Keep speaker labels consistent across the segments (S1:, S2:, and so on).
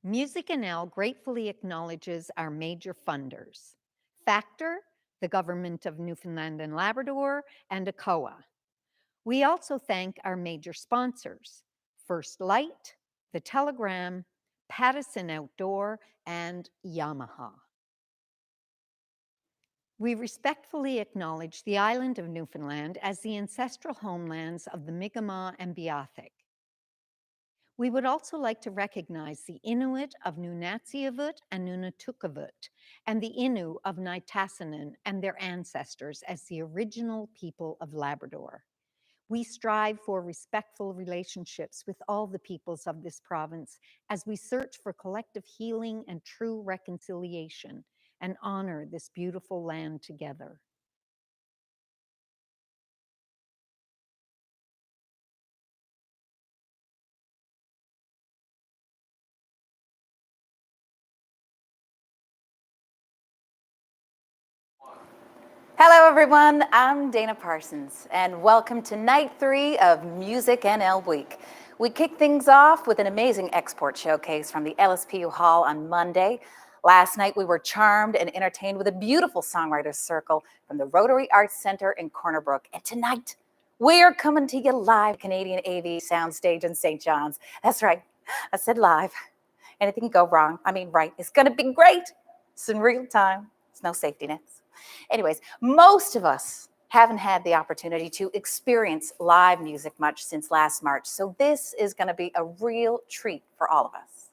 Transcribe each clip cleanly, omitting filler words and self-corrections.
S1: Music NL gratefully acknowledges our major funders: Factor, the Government of Newfoundland and Labrador, and ACOA. We also thank our major sponsors: First Light, The Telegram, Pattison Outdoor, and Yamaha. We respectfully acknowledge the island of Newfoundland as the ancestral homelands of the Mi'kmaq and Beothuk. We would also like to recognize the Inuit of Nunatsiavut and Nunatukavut, and the Innu of Nitassinan and their ancestors as the original people of Labrador. We strive for respectful relationships with all the peoples of this province as we search for collective healing and true reconciliation and honor this beautiful land together.
S2: Hello everyone, I'm Dana Parsons, and welcome to night 3 of Music NL Week. We kick things off with an amazing export showcase from the LSPU Hall on Monday. Last night we were charmed and entertained with a beautiful songwriters circle from the Rotary Arts Center in Corner Brook. And tonight we are coming to you live Canadian AV Soundstage in St. John's. That's right, I said live. Anything can go wrong. I mean, right, it's gonna be great. It's in real time. It's no safety nets. Anyways, most of us haven't had the opportunity to experience live music much since last March, so this is going to be a real treat for all of us.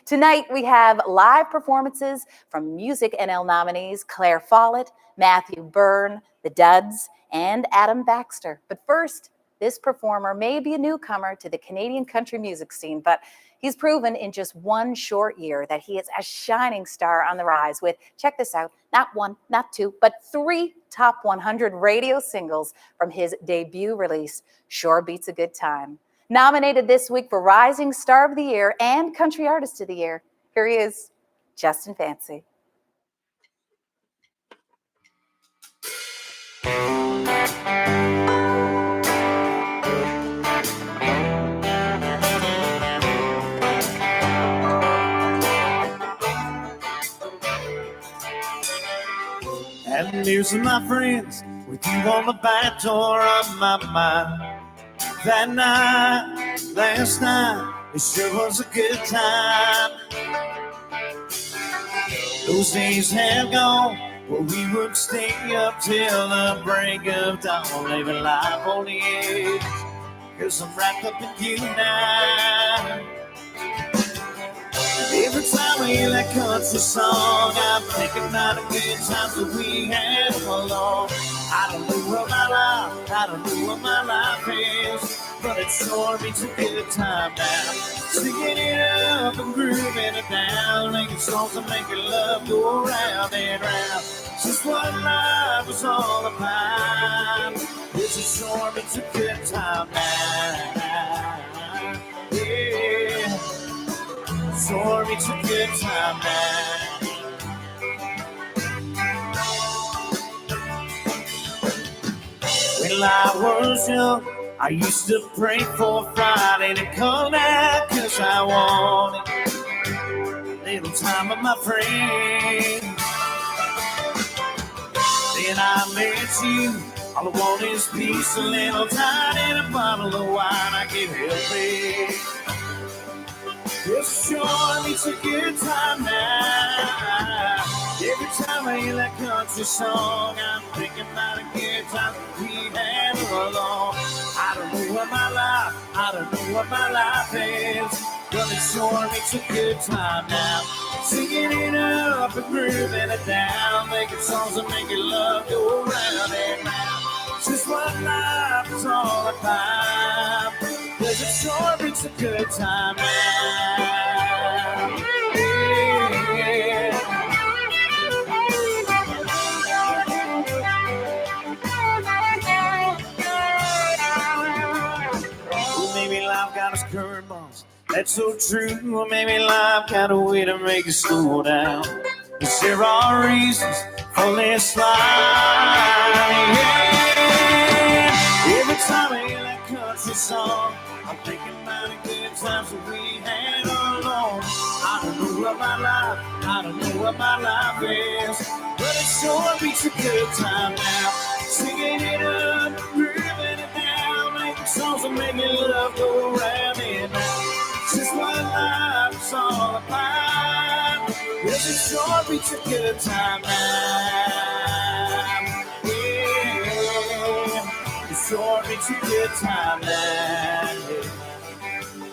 S2: Tonight, we have live performances from Music NL nominees Clare Follett, Matthew Byrne, The Duds, and Adam Baxter. But first, this performer may be a newcomer to the Canadian country music scene, but he's proven in just one short year that he is a shining star on the rise with, check this out, not one, not two, but 3 top 100 radio singles from his debut release, Sure Beats a Good Time. Nominated this week for Rising Star of the Year and Country Artist of the Year. Here he is, Justin Fancy.
S3: And news of my friends with you on the back door of my mind. That night, last night, it sure was a good time. Those days have gone where we would stay up till the break of dawn, living life on the edge, 'cause I'm wrapped up in you now. Every time I hear that country song, I'm thinking about the good times that we had along. I don't know what my life is, but it sure beats a good time now. Singing it up and grooving it down, making songs that make your love go round and round. Just what life was all about. This is sure beats a good time now. Yeah. Sure, it's a good time now. When I was young, I used to pray for Friday to come out, 'cause I wanted a little time with my friends. Then I met you, all I want is peace, a little time, and a bottle of wine. I can't help it. It's sure it's a good time now. Every time I hear that country song, I'm thinking about a good time we had along. I don't know what my life is, but it sure it's a good time now. Singing it up and grooving it down, making songs that make your love go round and round. Just what life is all about. 'Cause it sure it's a good time now. Yeah. Well, maybe life got us curveballs. That's so true. Well, maybe life got a way to make us slow down. 'Cause there are reasons for this life. Yeah. Every time I hear that country song, I'm thinking about the good times that we had along. what my life is. But it sure beats a good time now. Singing it up, grooving it down, making songs that make me love go round and round. It's just what life's all about. Yes, it sure beats a good time now. Yeah, it sure beats a good time now.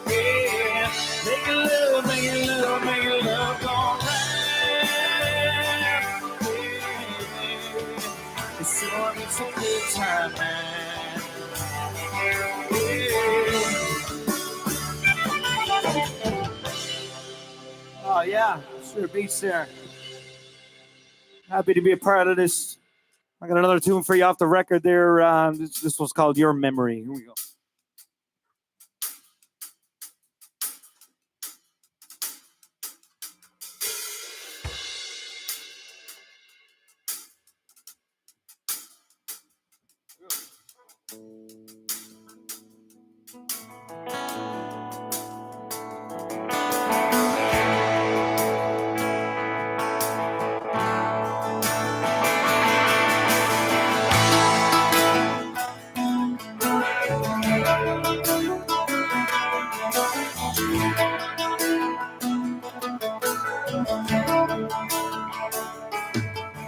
S3: Yeah, make it love, make it love, make it love go round. Yeah, it sure beats a good time now. Oh, yeah, sure beats there. Happy to be a part of this. I got another tune for you off the record there. This was called Your Memory. Here we go.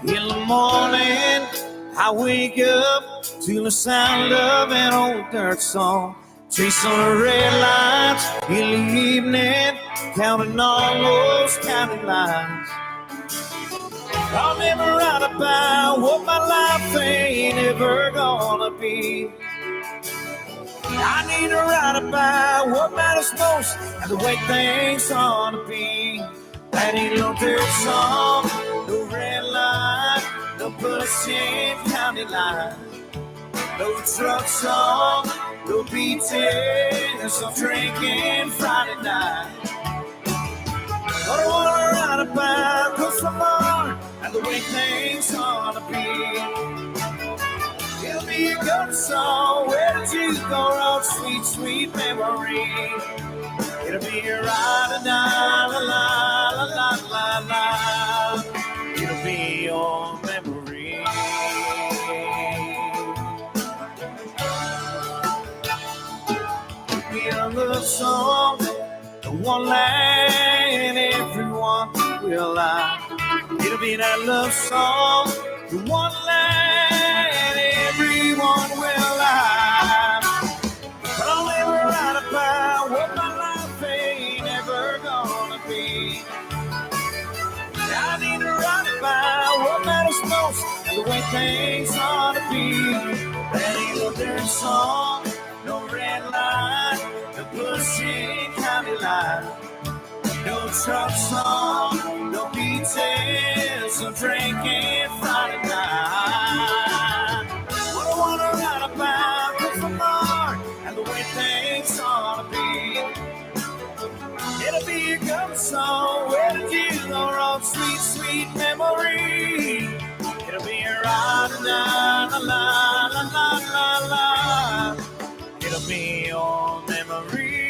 S3: In the morning, I wake up to the sound of an old dirt song. Chasing the red lights in the evening, counting all those county lines. I'll never write about what my life ain't ever gonna be. I need to write about what matters most and the way things ought to be. That ain't no dirt song, no red light, no pushing county line, no truck song, no beating, no drinking Friday night. What I wanna write about goes from on and the way things ought to be. It'll be a good song. Where did you go wrong? Sweet, sweet memory. It'll be a la-la-la-la-la-la-la-la. It'll be your memory. It'll be a love song, the one line everyone will like. It'll be that love song, the one line everyone will like. But I'll never write about what my life ain't ever gonna be. I need to write about what matters most and the way things ought to be. That ain't no dirt song, no red light, no pushing county line, no truck song, no beaches, no drinking Friday night. What I wanna write about is the mark and the way things ought to be. It'll be a good song. Where did you go wrong? Sweet, sweet memory. It'll be a la-la-la-la-la-la-la. It'll be your memory.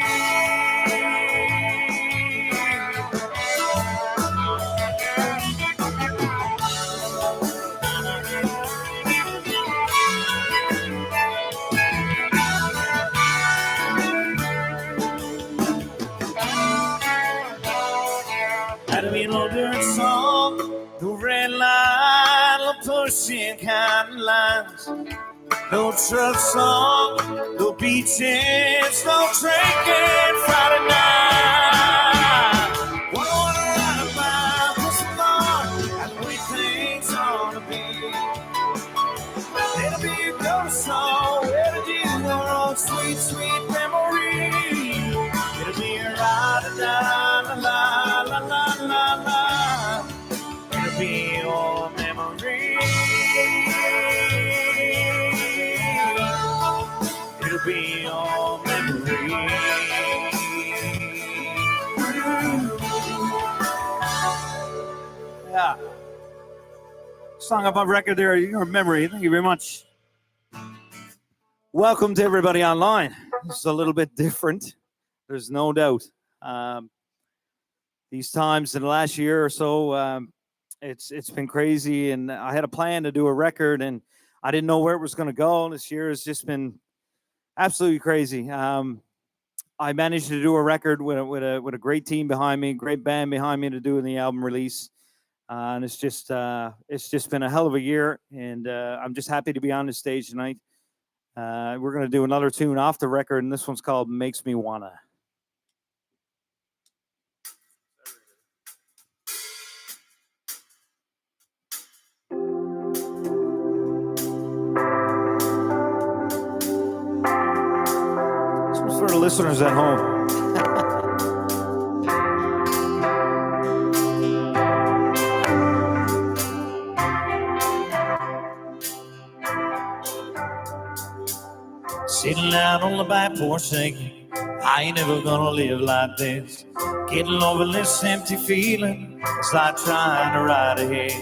S3: That'll be no dirt song, no red line, no pushing county lines, no truck song, no beaches, no drinking Friday night. What I wanna write about was the Lord and the way things ought to be. It'll be a good song. Where did you go wrong? Sweet, sweet memory. It'll be a la-la-la-la-la-la-la. It'll be your memory. It'll be your memory. Yeah. Song up on record there, Your Memory. Thank you very much. Welcome to everybody online. This is a little bit different. There's no doubt. These times in the last year or so,
S4: It's been crazy, and I had a plan to do a record, and I didn't know where it was going to go. This year has just been absolutely crazy. I managed to do a record with a great team behind me, great band behind me to do the album release, and it's just been a hell of a year, and I'm just happy to be on the stage tonight. We're going to do another tune off the record, and this one's called "Makes Me Wanna." This one's for the listeners at home.
S3: Sitting out on the back porch thinking, I ain't never gonna live like this. Getting over this empty feeling, it's like trying to ride ahead.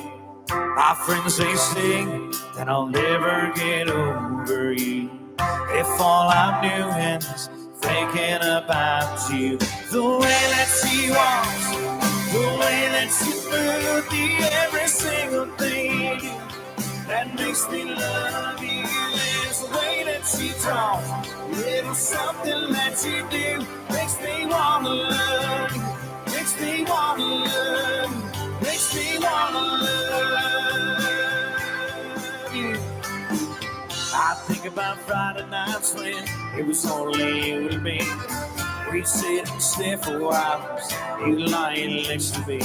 S3: My friends, they sing that I'll never get over you. If all I'm doing is thinking about you. The way that she walks, the way that she moves, the every single thing you do that makes me love you. Is the way that she talks, little something that you do makes me wanna love you, makes me wanna love you, makes me wanna love you. I think about Friday nights when it was only you and me. We'd sit and stare for hours, you lying next to me.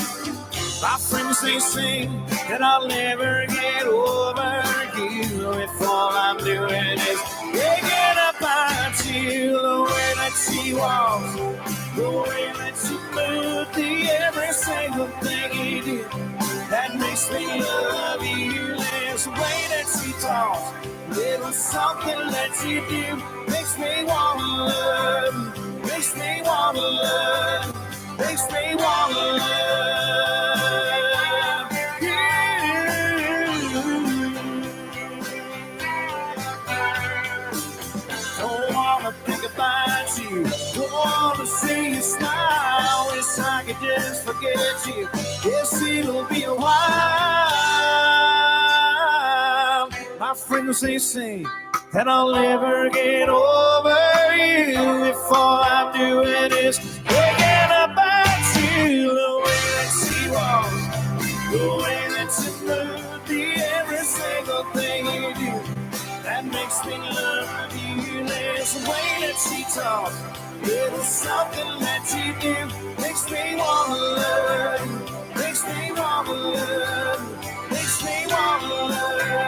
S3: My friends, they sing that I'll never get over you. If all I'm doing is thinking about you, the way that she walks, the way that she moves, the every single thing you do that makes me love you. There's the way that she talks, little something that you do makes me wanna love you, makes me wanna love you, makes me wanna love you. Don't wanna think about you, don't wanna see you smile. Wish I could just forget you. Guess it'll be a while. My friends, they say that I'll never get over you. If all I'm doing is thinking about you, the way that she walks, the way that she moves, the every single thing you do that makes me love you. There's the way that she talks, little something that you do makes me wanna love you, makes me wanna love you, makes me wanna love you.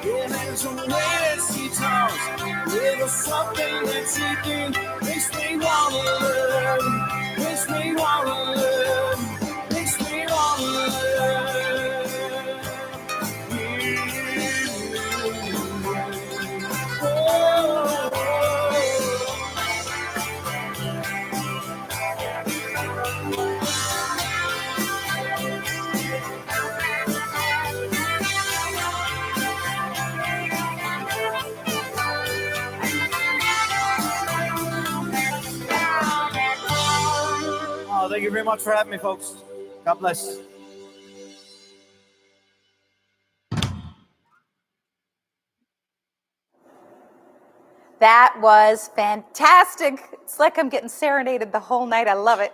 S3: Yeah, there's a way that she talks, little something that she do makes me wanna love you, makes me wanna love you, makes me wanna love you.
S4: Oh, thank you very much for having me, folks. God bless.
S2: That was fantastic. It's like I'm getting serenaded the whole night. I love it.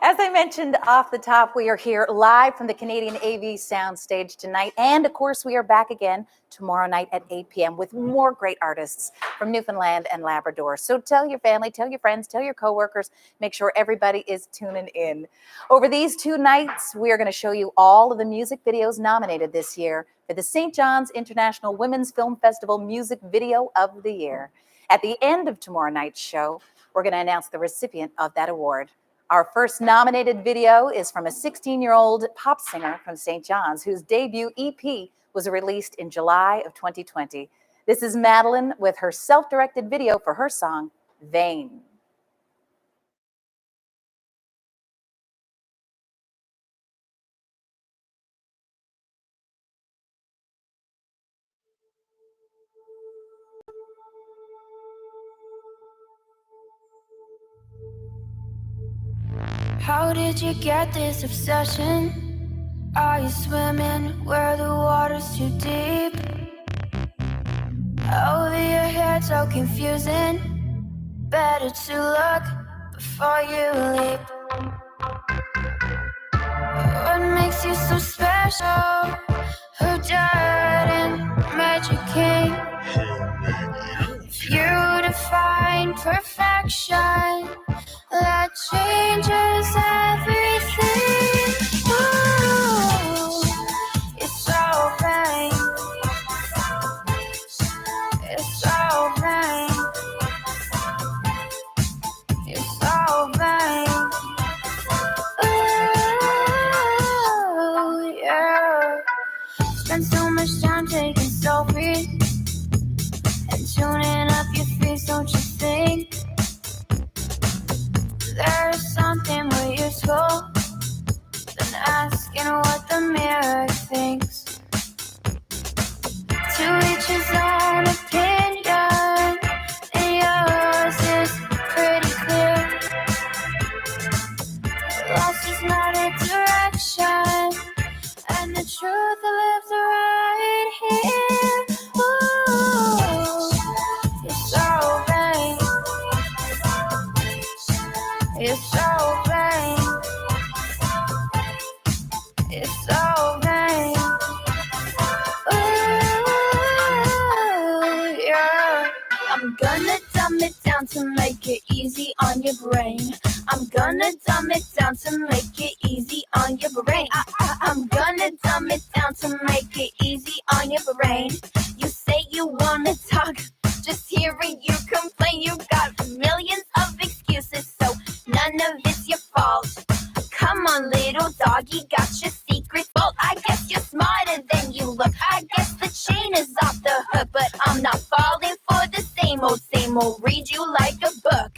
S2: As I mentioned off the top, we are here live from the Canadian AV Soundstage tonight. And of course, we are back again tomorrow night at 8 p.m. with more great artists from Newfoundland and Labrador. So tell your family, tell your friends, tell your coworkers, make sure everybody is tuning in. Over these 2 nights, we are going to show you all of the music videos nominated this year for the St. John's International Women's Film Festival Music Video of the Year. At the end of tomorrow night's show, we're going to announce the recipient of that award. Our first nominated video is from a 16-year-old pop singer from St. John's whose debut EP was released in July of 2020. This is Madeline with her self-directed video for her song, Vain.
S5: How did you get this obsession? Are you swimming where the water's too deep? Over your head so confusing. Better to look before you leap. What makes you so special? Who didn't made you king? If you define perfection, that changes everything. Ooh, it's so vain. It's so vain. It's so vain. Ooh, yeah. Spend so much time taking selfies and tuning up your face, don't you think? There's something more useful than asking what the mirror thinks. To each his own opinion, and yours is pretty clear. Lost is not a direction, and the truth lives right here. Ooh, it's so vain. It's so vain. It's so vain. Ooh, yeah. I'm gonna dumb it down to make it easy on your brain. I'm gonna dumb it down to make it easy on your brain. I'm gonna dumb it down to make it easy on your brain. You say you wanna talk, just hearing you complain. You got millions of excuses, so none of it's your fault. Come on, little doggy, got your secret vault. I guess you're smarter than you look. I guess the chain is off the hook, but I'm not falling for the same old. Read you like a book.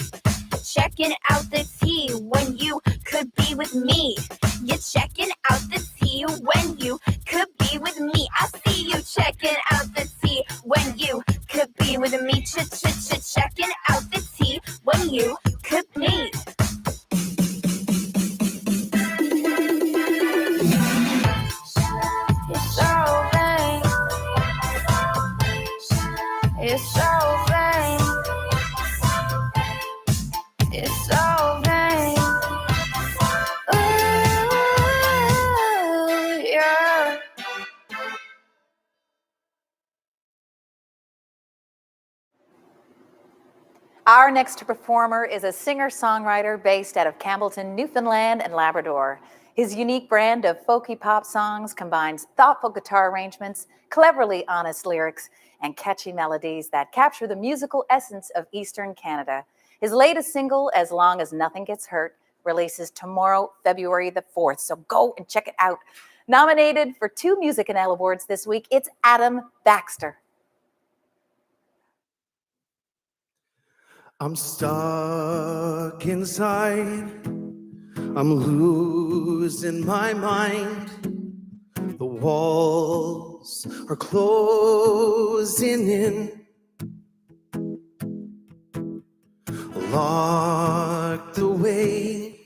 S5: Checking out the tea when you could be with me. You're checking out the tea when you could be with me. I see you checking out the tea when you could be with me. Checking out the tea when you could be. It's so vain. It's so vain. It's so vain. Ooh, yeah.
S2: Our next performer is a singer-songwriter based out of Campbellton, Newfoundland and Labrador. His unique brand of folky pop songs combines thoughtful guitar arrangements, cleverly honest lyrics, and catchy melodies that capture the musical essence of Eastern Canada. His latest single, As Long as Nothing Gets Hurt, releases tomorrow, February the 4th, so go and check it out. Nominated for 2 Music and L Awards this week, it's Adam Baxter.
S6: I'm stuck inside, I'm losing my mind. The walls are closing in, locked away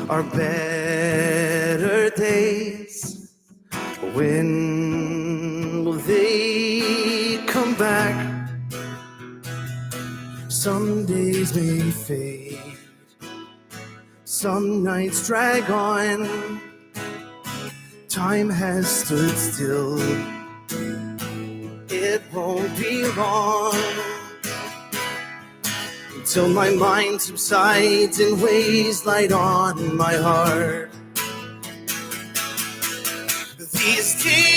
S6: are better days. When will they come back? Some days may fade, some nights drag on. Time has stood still, it won't be long until my mind subsides and weighs light on my heart. These days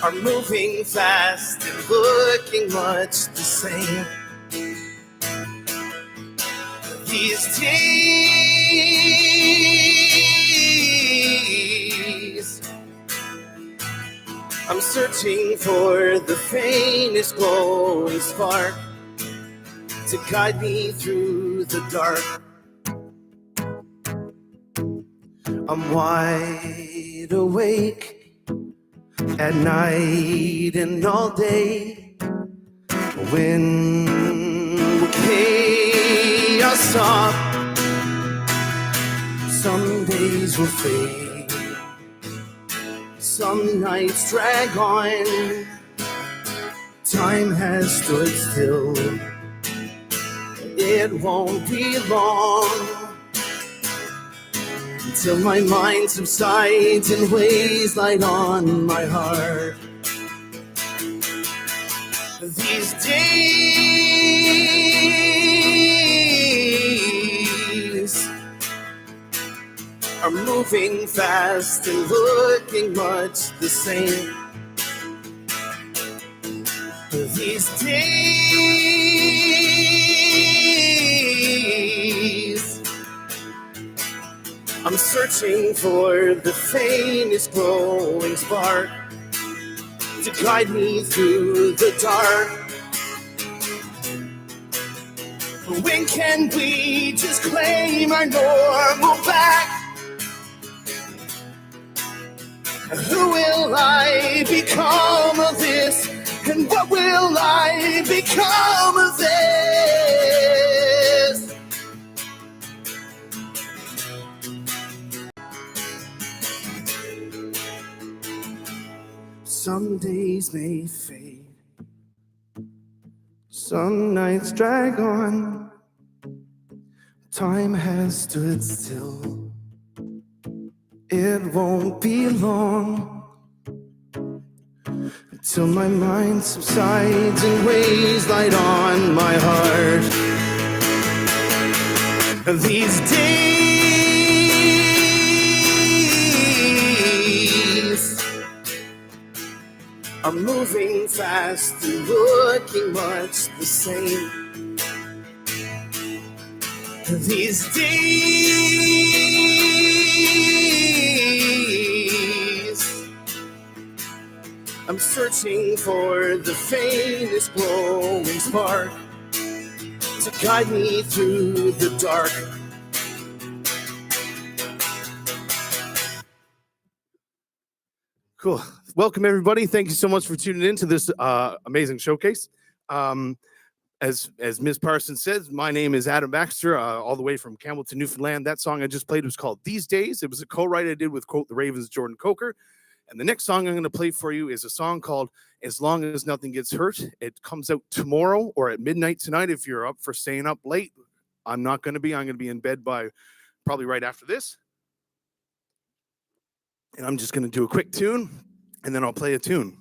S6: are moving fast and looking much the same. These days I'm searching for the faintest glowing spark to guide me through the dark. I'm wide awake, at night and all day. When chaos stop, some days will fade, some nights drag on. Time has stood still, it won't be long until my mind subsides and weighs light on my heart. These days are moving fast and looking much the same. These days I'm searching for the faintest glowing spark to guide me through the dark. When can we just claim our normal back? Who will I become of this? And what will I become of this? Some days may fade, some nights drag on. Time has stood still, it won't be long till my mind subsides and weighs light on my heart. These days are moving fast and looking much the same. These days I'm searching for the faintest glowing spark to guide me through the dark. Cool. Welcome, everybody. Thank you so much for tuning in to this amazing showcase. As Ms. Parsons says, my name is Adam Baxter, all the way from Campbellton, Newfoundland. That song I just played was called These Days. It was a co-write I did with, quote, the Ravens' Jordan Coker. And the next song I'm going to play for you is a song called As Long As Nothing Gets Hurt. It comes out tomorrow or at midnight tonight if you're up for staying up late. I'm not going to be. I'm going to be in bed by probably right after this. And I'm just going to do a quick tune, and then I'll play a tune.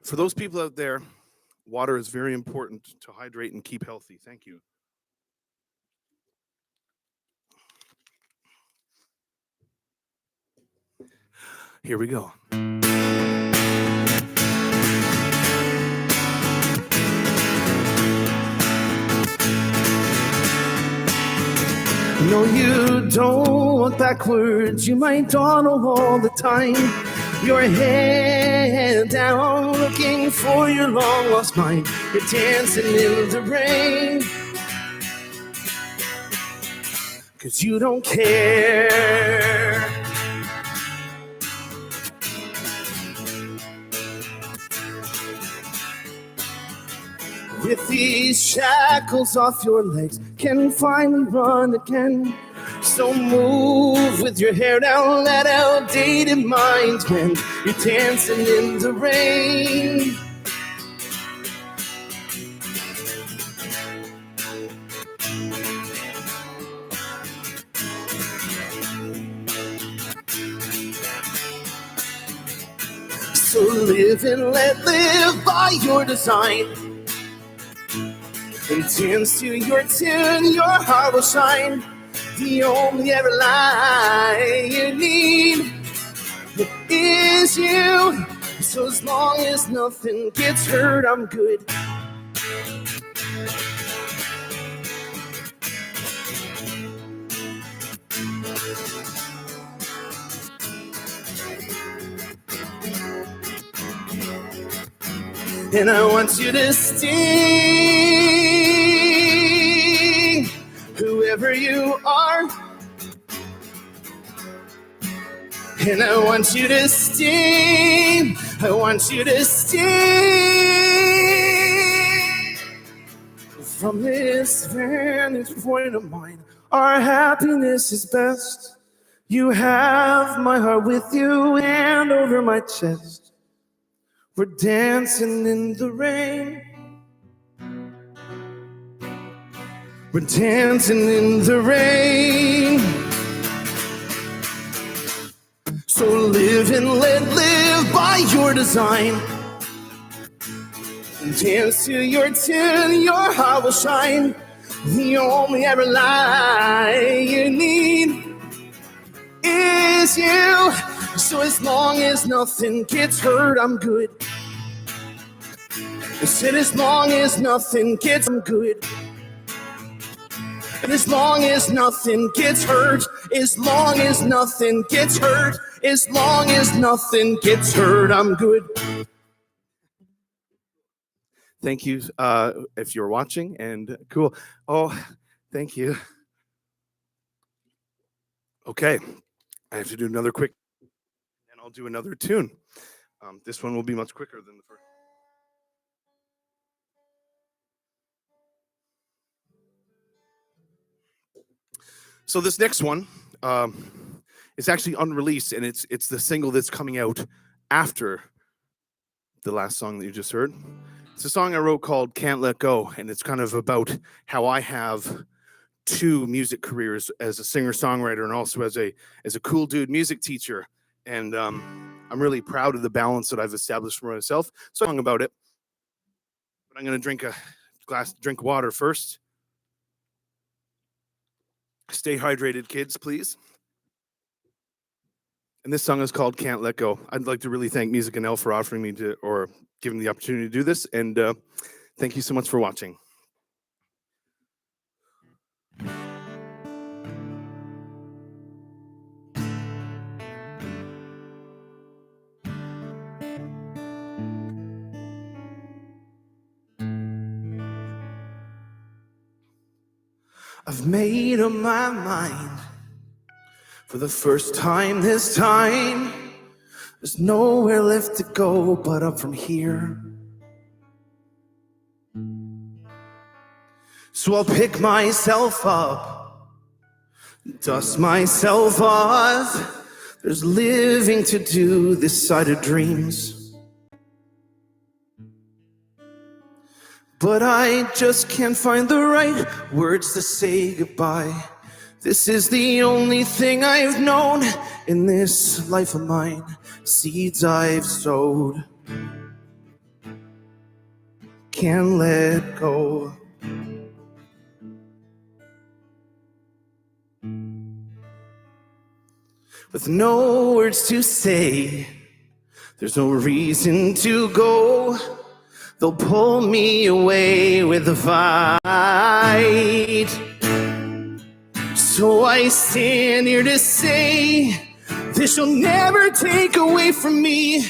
S6: For those people out there, water is very important to hydrate and keep healthy. Thank you. Here we go. No, you don't look backwards. You might dawdle all the time. Your head down, looking for your long lost mind. You're dancing in the rain, 'cause you don't care. With these shackles off your legs, can finally run again. So move with your hair down, let outdated minds bend. You're dancing in the rain. So live and let live by your design. And dance to your tune, your heart will shine. The only ever lie you need is you. So as long as nothing gets hurt, I'm good. and I want you to sting. Whoever you are, and I want you to sting. I want you to sting. From this vantage point of mine, our happiness is best. You have my heart with you, hand over my chest. We're dancing in the rain. We're dancing in the rain. So live and let live by your design. Dance to your tune, your heart will shine. The only ever lie you need is you. So as long as nothing gets hurt, I'm good. I said as long as nothing gets, I'm good. And as long as nothing gets hurt, as long as nothing gets hurt, as long as nothing gets hurt, I'm good. Thank you, if you're watching, and cool. Oh, thank you. Okay, I have to do another quick, and I'll do another tune. This one will be much quicker than the first. So this next one is actually unreleased, and it's the single that's coming out after the last song that you just heard. It's a song I wrote called Can't Let Go, and it's kind of about how I have two music careers as a singer-songwriter and also as a cool dude music teacher. And I'm really proud of the balance that I've established for myself. So I'm about it. But I'm going to drink a drink water first. Stay hydrated, kids, please. And this song is called Can't Let Go. I'd like to really thank Music NL for offering me to, or giving me the opportunity to do this. And thank you so much for watching. I've made up my mind for the first time this time. There's nowhere left to go but up from here. So I'll pick myself up, dust myself off. There's living to do this side of dreams. But I just can't find the right words to say goodbye. This is the only thing I've known in this life of mine. Seeds I've sowed, can't let go. With no words to say, there's no reason to go. They'll pull me away with a fight. So I stand here to say, this shall never take away from me.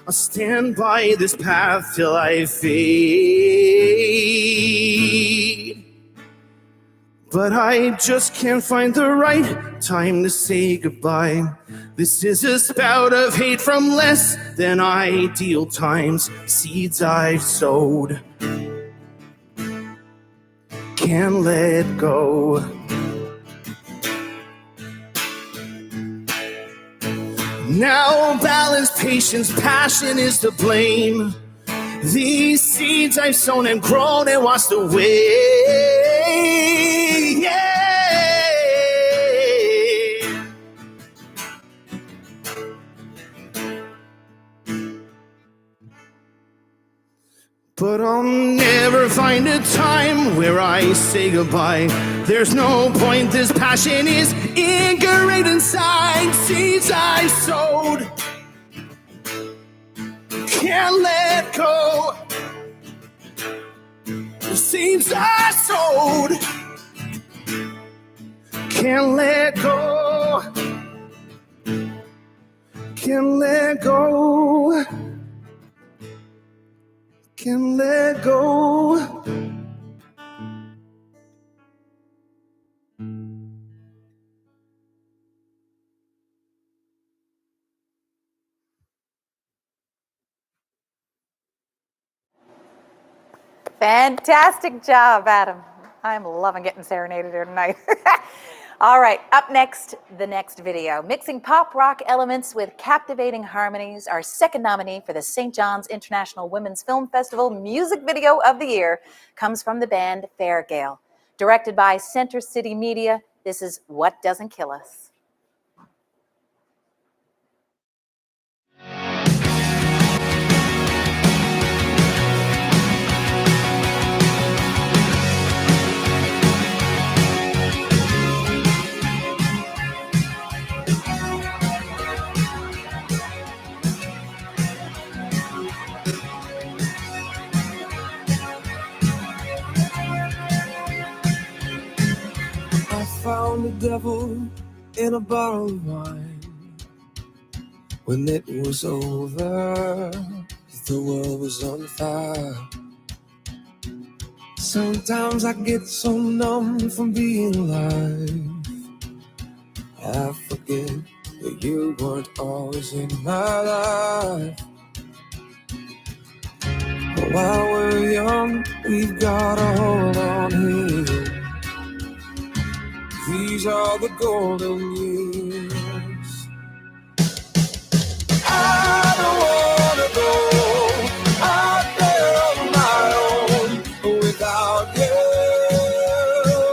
S6: I'll stand by this path till I fade. But I just can't find the right time to say goodbye. This is a spout of hate from less than ideal times. Seeds I've sowed, can't let go. Now balance, patience, passion is to blame. These seeds I've sown and grown and washed away. Yeah. But I'll never find a time where I say goodbye. There's no point, this passion is ingrained inside. Seeds I sowed, can't let go. The seeds I sowed, can't let go. Can't let go.
S3: can let go.
S2: Fantastic job, Adam. I'm loving getting serenaded here tonight. All right, up next, the next video. Mixing pop rock elements with captivating harmonies, our second nominee for the St. John's International Women's Film Festival Music Video of the Year comes from the band Fairgale. Directed by Center City Media, this is What Doesn't Kill Us.
S3: I found the devil in a bottle of wine. When it was over, the world was on fire. Sometimes I get so numb from being alive, I forget that you weren't always in my life. But while we're young, we've got to hold on here. These are the golden years. I don't wanna go out there on my own without you.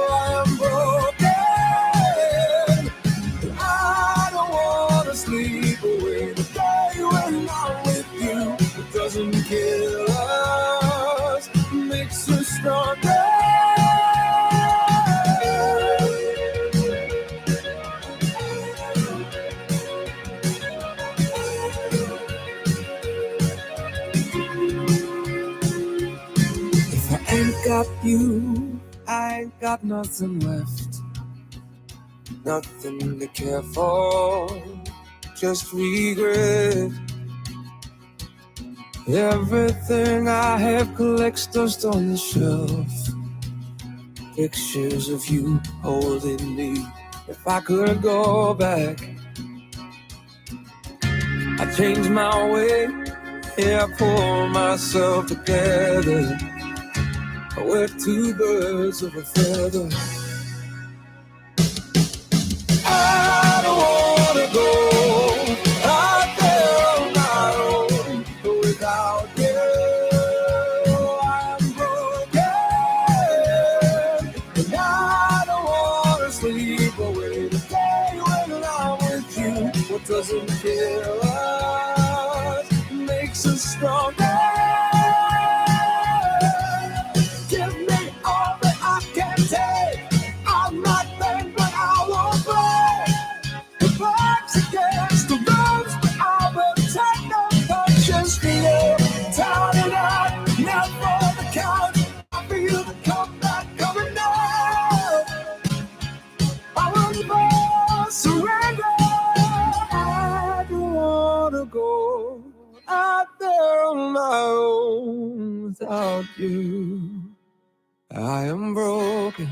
S3: I am broken. I don't wanna sleep away the day when I'm with you. It doesn't kill us, makes us stronger. Got you, I ain't got nothing left, nothing to care for, just regret. Everything I have collects dust on the shelf, pictures of you holding me. If I could go back, I'd change my way, yeah, pull myself together. We're two birds of a feather. I don't wanna go out there on my own without you. I'm broken, and I don't wanna sleep away the day when I'm with you. What doesn't kill us makes us stronger. Without you, I am broken,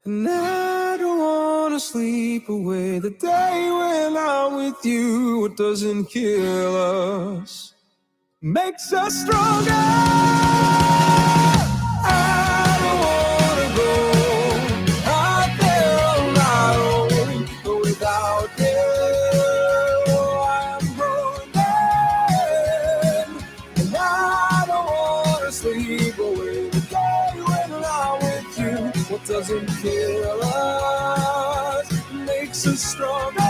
S3: and I don't wanna sleep away the day when I'm with you. What doesn't kill us makes us stronger. I don't wanna go out there on my own without you. Sleep away the day when I'm with you. What doesn't kill us makes us stronger.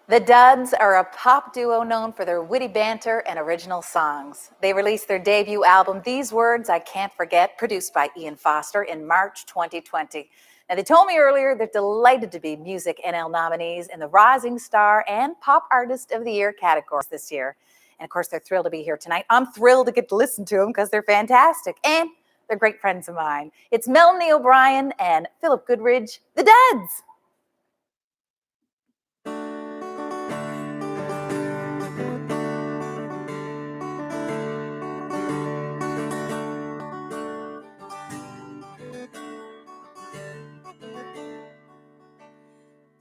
S2: The Duds are a pop duo known for their witty banter and original songs. They released their debut album, These Words I Can't Forget, produced by Ian Foster in March 2020. Now, they told me earlier they're delighted to be Music NL nominees in the Rising Star and Pop Artist of the Year categories this year. And of course, they're thrilled to be here tonight. I'm thrilled to get to listen to them because they're fantastic and they're great friends of mine. It's Melanie O'Brien and Philip Goodridge, The Duds.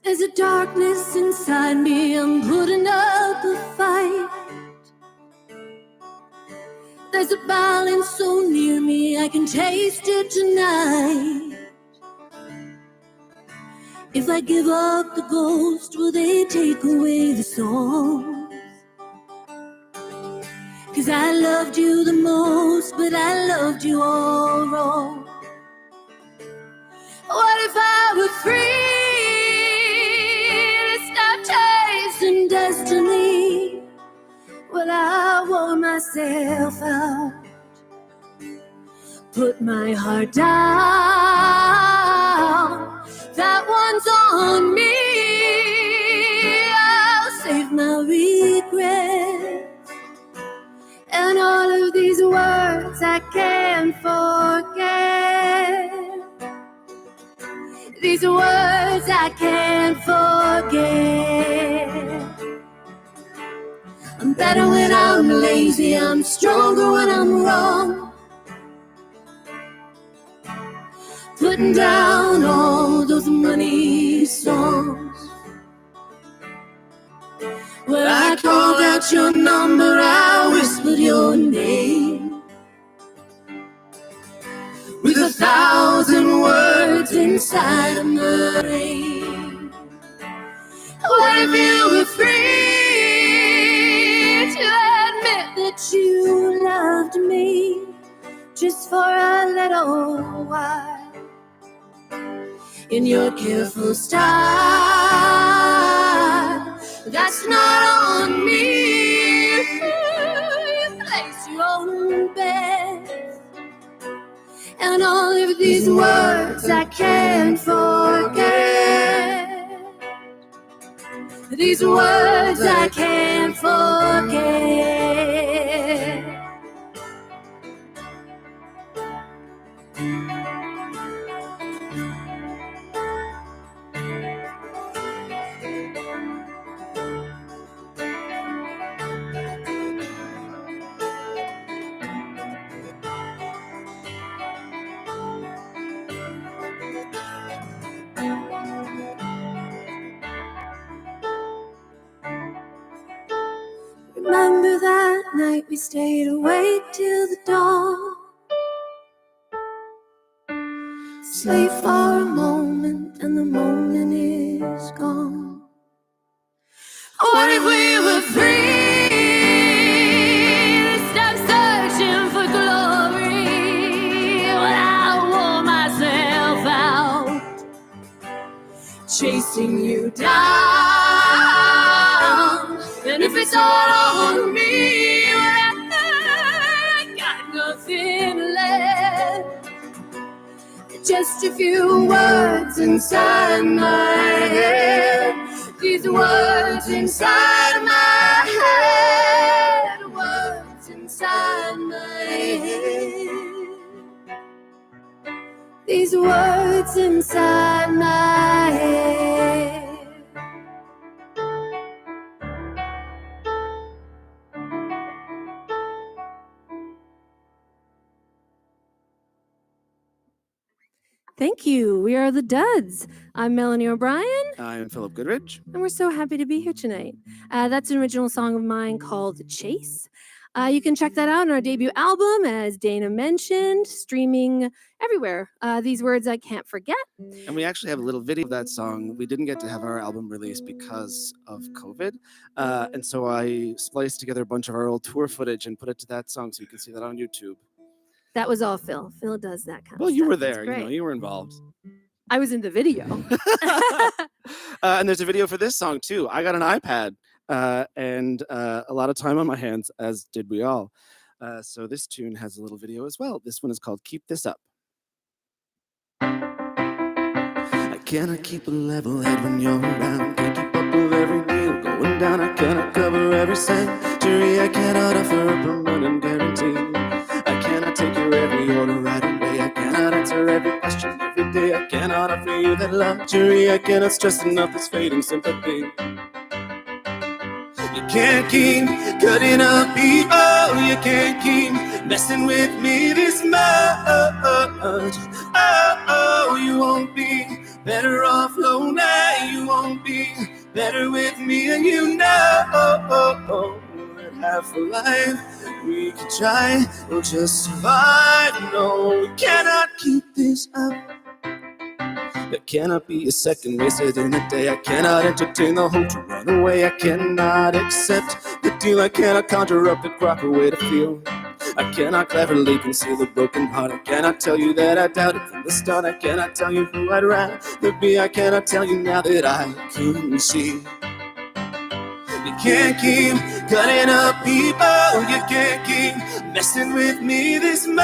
S7: There's a darkness inside me, I'm putting up a fight. There's a balance so near me, I can taste it tonight. If I give up the ghost, will they take away the songs? 'Cause I loved you the most, but I loved you all wrong. What if I were free? Chasing destiny, well, I wore myself out, put my heart down. That one's on me. I'll save my regrets and all of these words I can't forget. These words I can't forget. I'm better when I'm lazy, I'm stronger when I'm wrong. Putting down all those money songs. Where I called out your number, I whispered your name. With 1,000 words inside of my brain. What if you were free to admit that you loved me just for a little while? In your careful style, that's not on me. You place your own best. And all of these words I can't forget. These words I can't forget. Remember that night we stayed awake till the dawn. Sleep for a moment and the moment is gone. What if we were free to stop searching for glory when I wore myself out, chasing you down? And if it's all on me, well, I got nothing left. Just a few words inside my head. These words inside my head. Words inside my head. These words inside my head. Thank you. We are the Duds. I'm Melanie O'Brien.
S6: I'm Philip Goodridge.
S7: And we're so happy to be here tonight. That's an original song of mine called Chase. You can check that out on our debut album, as Dana mentioned, streaming everywhere. These words I can't forget.
S8: And we actually have a little video of that song. We didn't get to have our album released because of COVID. And so I spliced together a bunch of our old tour footage and put it to that song so you can see that on YouTube.
S7: That was all Phil. Phil does that kind of stuff.
S8: Well, you were
S7: That's
S8: there,
S7: great.
S8: you were involved.
S7: I was in the video.
S8: And there's a video for this song too. I got an iPad and a lot of time on my hands, as did we all. So this tune has a little video as well. This one is called Keep This Up. I cannot keep a level head when you're around. Can't keep up with every deal going down. I cannot cover every century. I cannot offer a permanent guarantee. I cannot take your every order right away. I cannot answer every question every day. I cannot offer you that luxury. I cannot stress enough this fading sympathy. You can't keep cutting up people. You can't keep messing with me this much. Oh, you won't be better off lonely. You won't be better with me, and you know that half a life we could try, we'll just survive. No, we cannot keep this up. There cannot be a second wasted in a day. I cannot entertain the hope to run away. I cannot accept the deal. I cannot conjure up the proper way to feel. I cannot cleverly conceal a broken heart. I cannot tell you that I doubted from the start. I cannot tell you who I'd rather be. I cannot tell you now that I couldn't see. You can't keep cutting up people. You can't keep messing with me this much.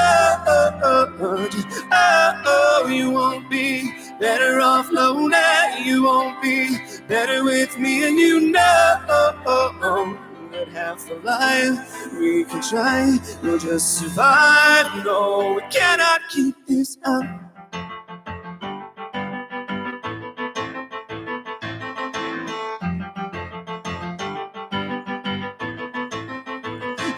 S8: Oh, you won't be better off lonely. You won't be better with me, and you know that half a life we can try, we'll just survive. No, we cannot keep this up.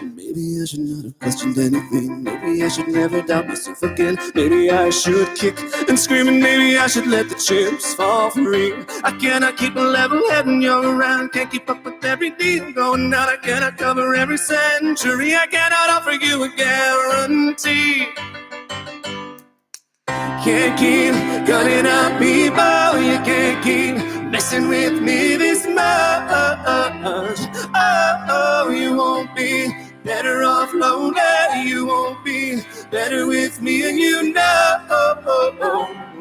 S8: Maybe I should not have questioned anything. Maybe I should never doubt myself again. Maybe I should kick and scream, and maybe I should let the chips fall free. I cannot keep a level head when you're around. Can't keep up with every deal going down. I cannot cover every century. I cannot offer you a guarantee. Can't keep cutting up people. You can't keep messing with me this much. Oh, you won't be better off lonely. You won't be better with me, and you know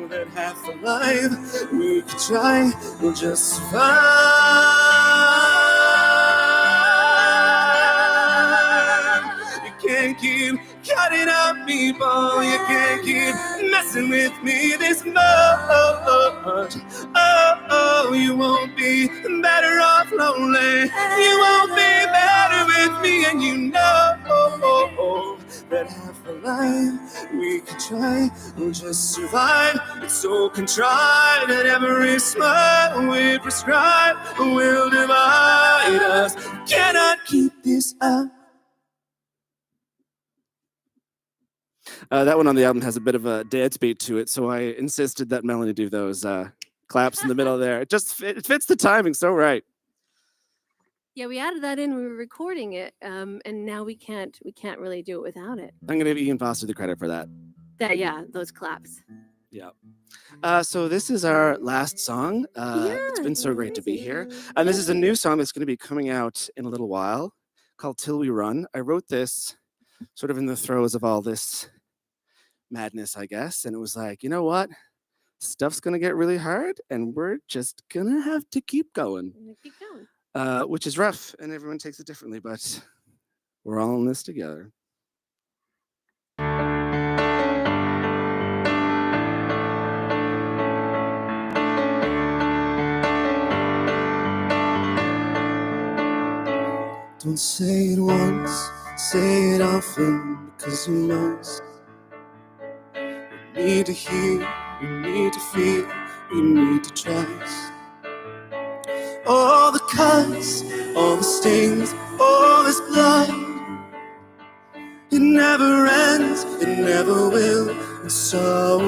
S8: that half a life we could try, we'll just survive. You can't keep cutting up people. You can't keep messing with me this much. Oh, you won't be better off lonely. You won't be better with me, and you know that half a life we could try, we'll just survive. It's so contrived that every smile we prescribe will divide us. Cannot keep this up. That one on the album has a bit of a dance beat to it, so I insisted that Melanie do those claps in the middle there. It fits the timing so right.
S7: Yeah, we added that in when we were recording it, and now we can't really do it without it.
S8: I'm gonna give Ian Foster the credit for that.
S7: Those claps.
S8: Yeah. So this is our last song. It's been so great to be here. And this is a new song that's going to be coming out in a little while called Till We Run. I wrote this sort of in the throes of all this madness, I guess. And it was like, you know what? Stuff's going to get really hard and we're just going to have to keep going. Which is rough and everyone takes it differently, but we're all in this together. Don't say it once, say it often, because you must. We need to hear, we need to feel, we need to trust. All the cuts, all the stings, all this blood, it never ends, it never will, and so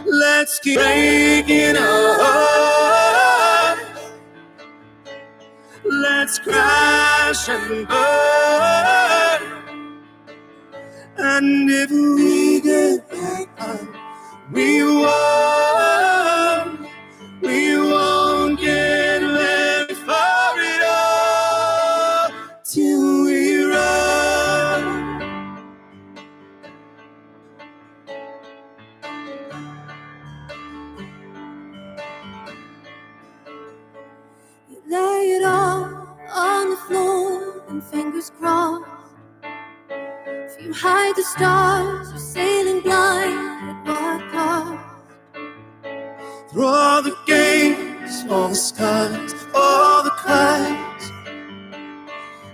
S8: let's keep breaking up. Let's crash and burn. And if we get back up, we won't get very far at all till we run.
S7: You hide the stars, you're sailing blind at what cost?
S8: Through all the games, all the scars, all the cries,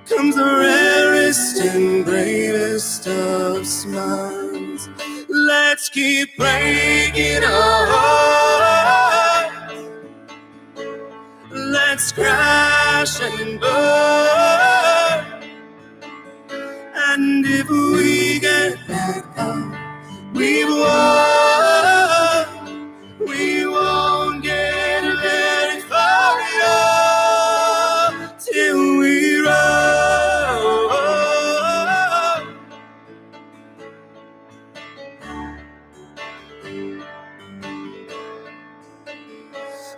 S8: comes the rarest and bravest of smiles. Let's keep breaking our hearts. Let's crash and burn. And if we get back up, we won. We won't get very far at all till we run.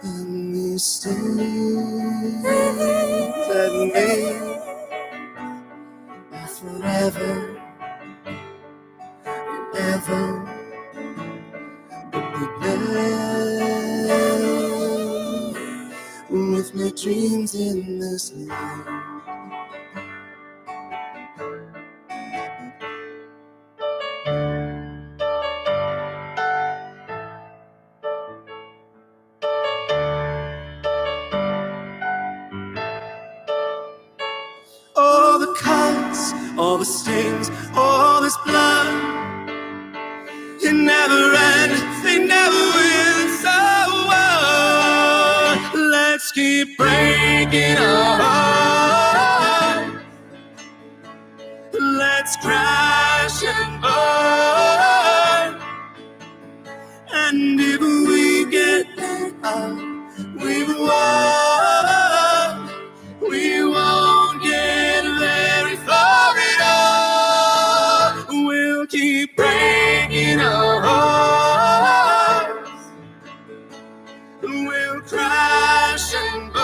S8: And these things that made are forever and ever. With my dreams in this life. All the cuts, all the stings, all this blood, it never ends, they never will. So let's keep breaking our hearts. Let's crash and burn. And if we get back up, we've won. We won't get very far at all. We'll keep breaking our hearts. We'll crash and burn.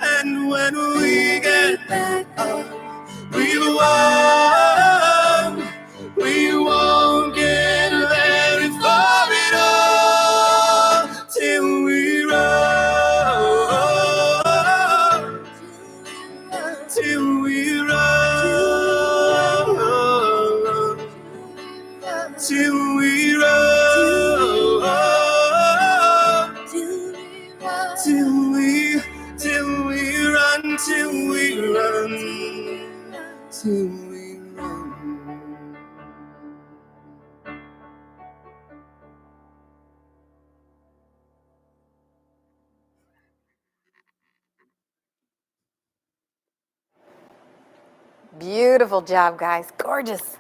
S8: And when we get back up, we've won. We won't get very far at all till we run. Till we run. Till we run. Till we run. Till we run. Till we run.
S2: Beautiful job, guys. Gorgeous.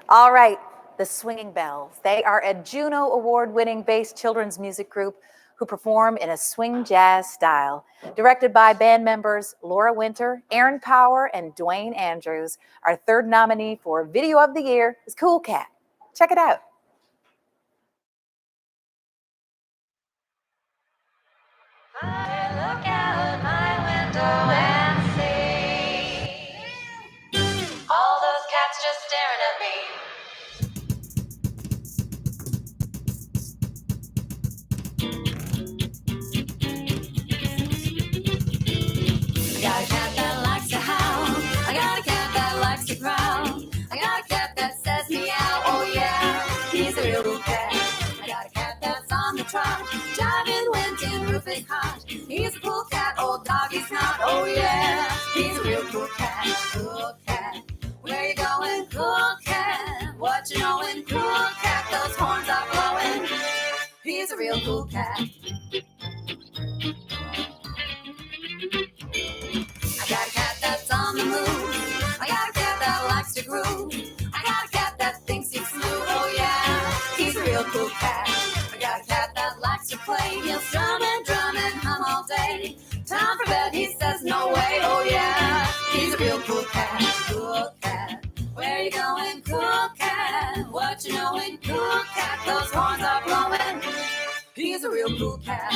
S2: All right, the Swinging Bells. They are a Juno Award-winning bass children's music group who perform in a swing jazz style. Directed by band members Laura Winter, Aaron Power, and Dwayne Andrews. Our third nominee for Video of the Year is Cool Cat. Check it out.
S9: I look out my window and see all those cats just staring at me. Got a cat that likes to howl. I got a cat that likes to growl. I got a cat that says meow. Oh yeah, he's a real cool cat. I got a cat that's on the trot, jiving when tin roof is hot. He's a cool cat, old dog he's not. Oh yeah, he's a real cool cat. Cool cat, where you going, cool cat? What you knowin', cool cat? Those horns are blowing. He's a real cool cat. I got a cat that's on the move. I got a cat that likes to groove. I got a cat that thinks he's smooth. Oh yeah, he's a real cool cat. I got a cat that likes to play. He'll strum and drum and hum all day. Time for bed, he says no way. Oh yeah, he's a real cool cat. Cool cat, where you going, cool cat? What you knowin', cool cat? Those horns are blowing. He's a real cool cat.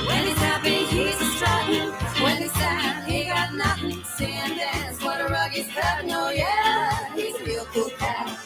S9: When he's happy, he's a strutting. When he's sad, he got nothing. Sing and dance, what a rug he's cutting. Oh yeah, he's a real cool cat.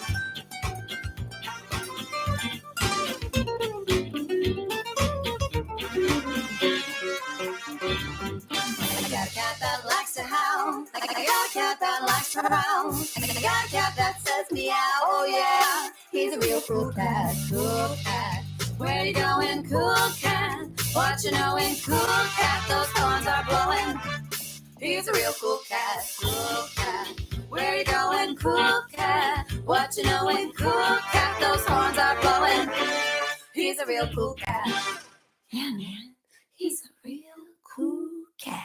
S9: got a cat that likes to howl. I got a cat that likes to howl. I got a cat that says meow. Oh yeah, he's a real cool cat. Cool cat. Where you going, cool cat? What you knowin', cool cat? Those horns are blowing. He's a real cool cat. Cool cat. Where you going, cool cat? What you knowin', cool cat? Those horns are blowing. He's a real cool cat. Yeah, man. He's a real cool cat.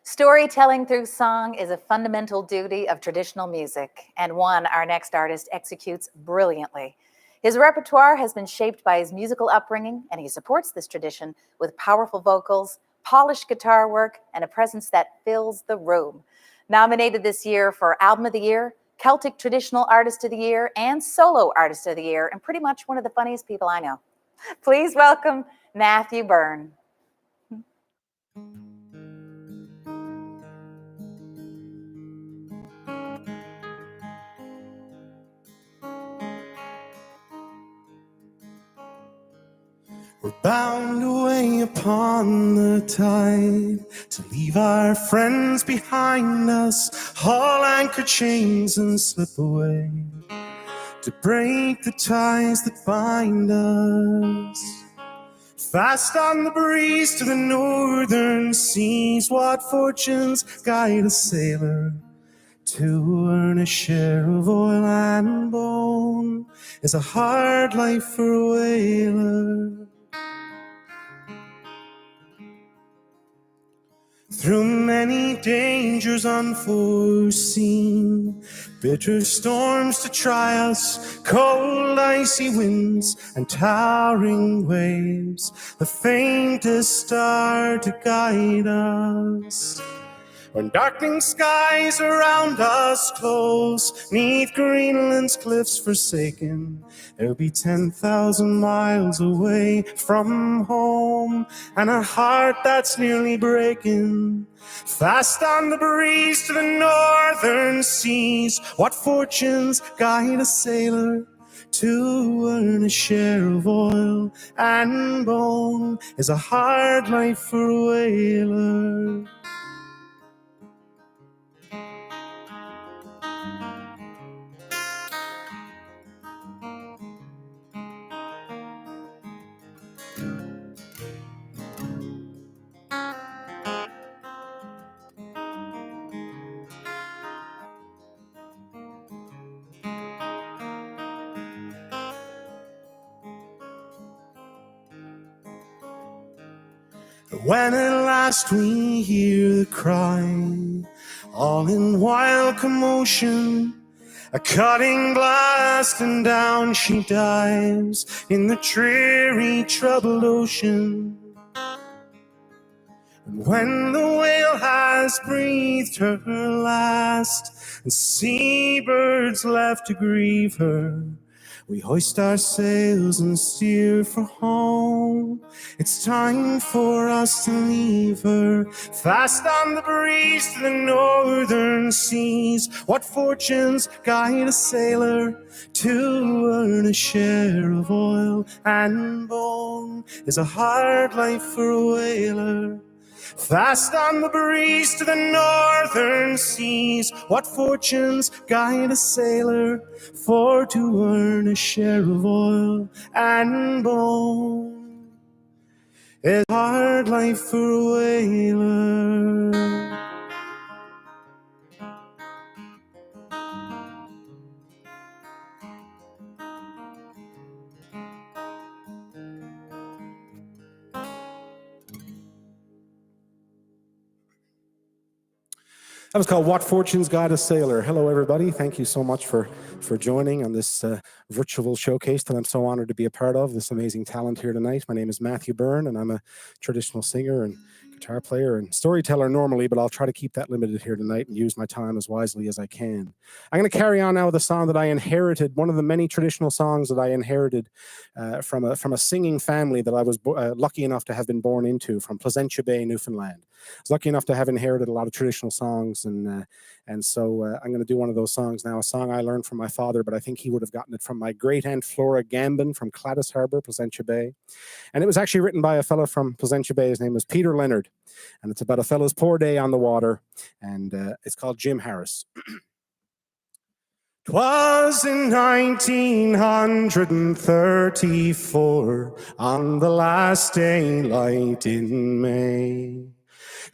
S2: Storytelling through song is a fundamental duty of traditional music, and one our next artist executes brilliantly. His repertoire has been shaped by his musical upbringing, and he supports this tradition with powerful vocals, polished guitar work, and a presence that fills the room. Nominated this year for Album of the Year, Celtic Traditional Artist of the Year, and Solo Artist of the Year, and pretty much one of the funniest people I know. Please welcome Matthew Byrne.
S8: We're bound away upon the tide to leave our friends behind us, haul anchor chains and slip away, to break the ties that bind us. Fast on the breeze to the northern seas, what fortunes guide a sailor to earn a share of oil and bone is a hard life for a whaler. Through many dangers unforeseen, bitter storms to try us, cold icy winds and towering waves, the faintest star to guide us. When darkening skies around us close, 'neath Greenland's cliffs forsaken, there'll be 10,000 miles away from home, and a heart that's nearly breaking. Fast on the breeze to the northern seas, what fortunes guide a sailor to earn a share of oil and bone is a hard life for a whaler. When at last we hear the cry, all in wild commotion, a cutting blast and down she dives in the dreary troubled ocean. And when the whale has breathed her last, and seabirds left to grieve her, we hoist our sails and steer for home. It's time for us to leave her. Fast on the breeze to the northern seas, what fortunes guide a sailor to earn a share of oil and bone is a hard life for a whaler. Fast on the breeze to the northern seas, what fortunes guide a sailor for to earn a share of oil and bone is a hard life for a whaler.
S10: That was called What Fortunes Guide a Sailor. Hello, everybody. Thank you so much for joining on this virtual showcase that I'm so honored to be a part of, this amazing talent here tonight. My name is Matthew Byrne, and I'm a traditional singer and guitar player and storyteller normally, but I'll try to keep that limited here tonight and use my time as wisely as I can. I'm going to carry on now with a song that I inherited, one of the many traditional songs that I inherited from a singing family that I was lucky enough to have been born into, from Placentia Bay, Newfoundland. I was lucky enough to have inherited a lot of traditional songs, and so I'm going to do one of those songs now, a song I learned from my father, but I think he would have gotten it from my great-aunt Flora Gambin from Gladys Harbour, Placentia Bay. And it was actually written by a fellow from Placentia Bay. His name was Peter Leonard. And it's about a fellow's poor day on the water. And it's called Jim Harris. 'Twas in 1934, on the last daylight in May,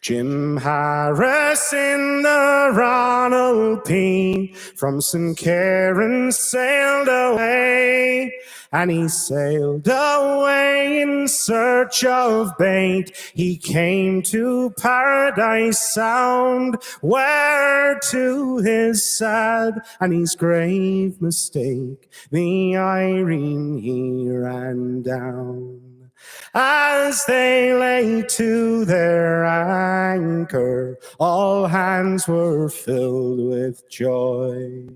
S10: Jim Harris in the Ronald P. from St. Karen sailed away. And he sailed away in search of bait. He came to Paradise Sound, where to his sad and his grave mistake, the Irene he ran down. As they lay to their anchor, all hands were filled with joy,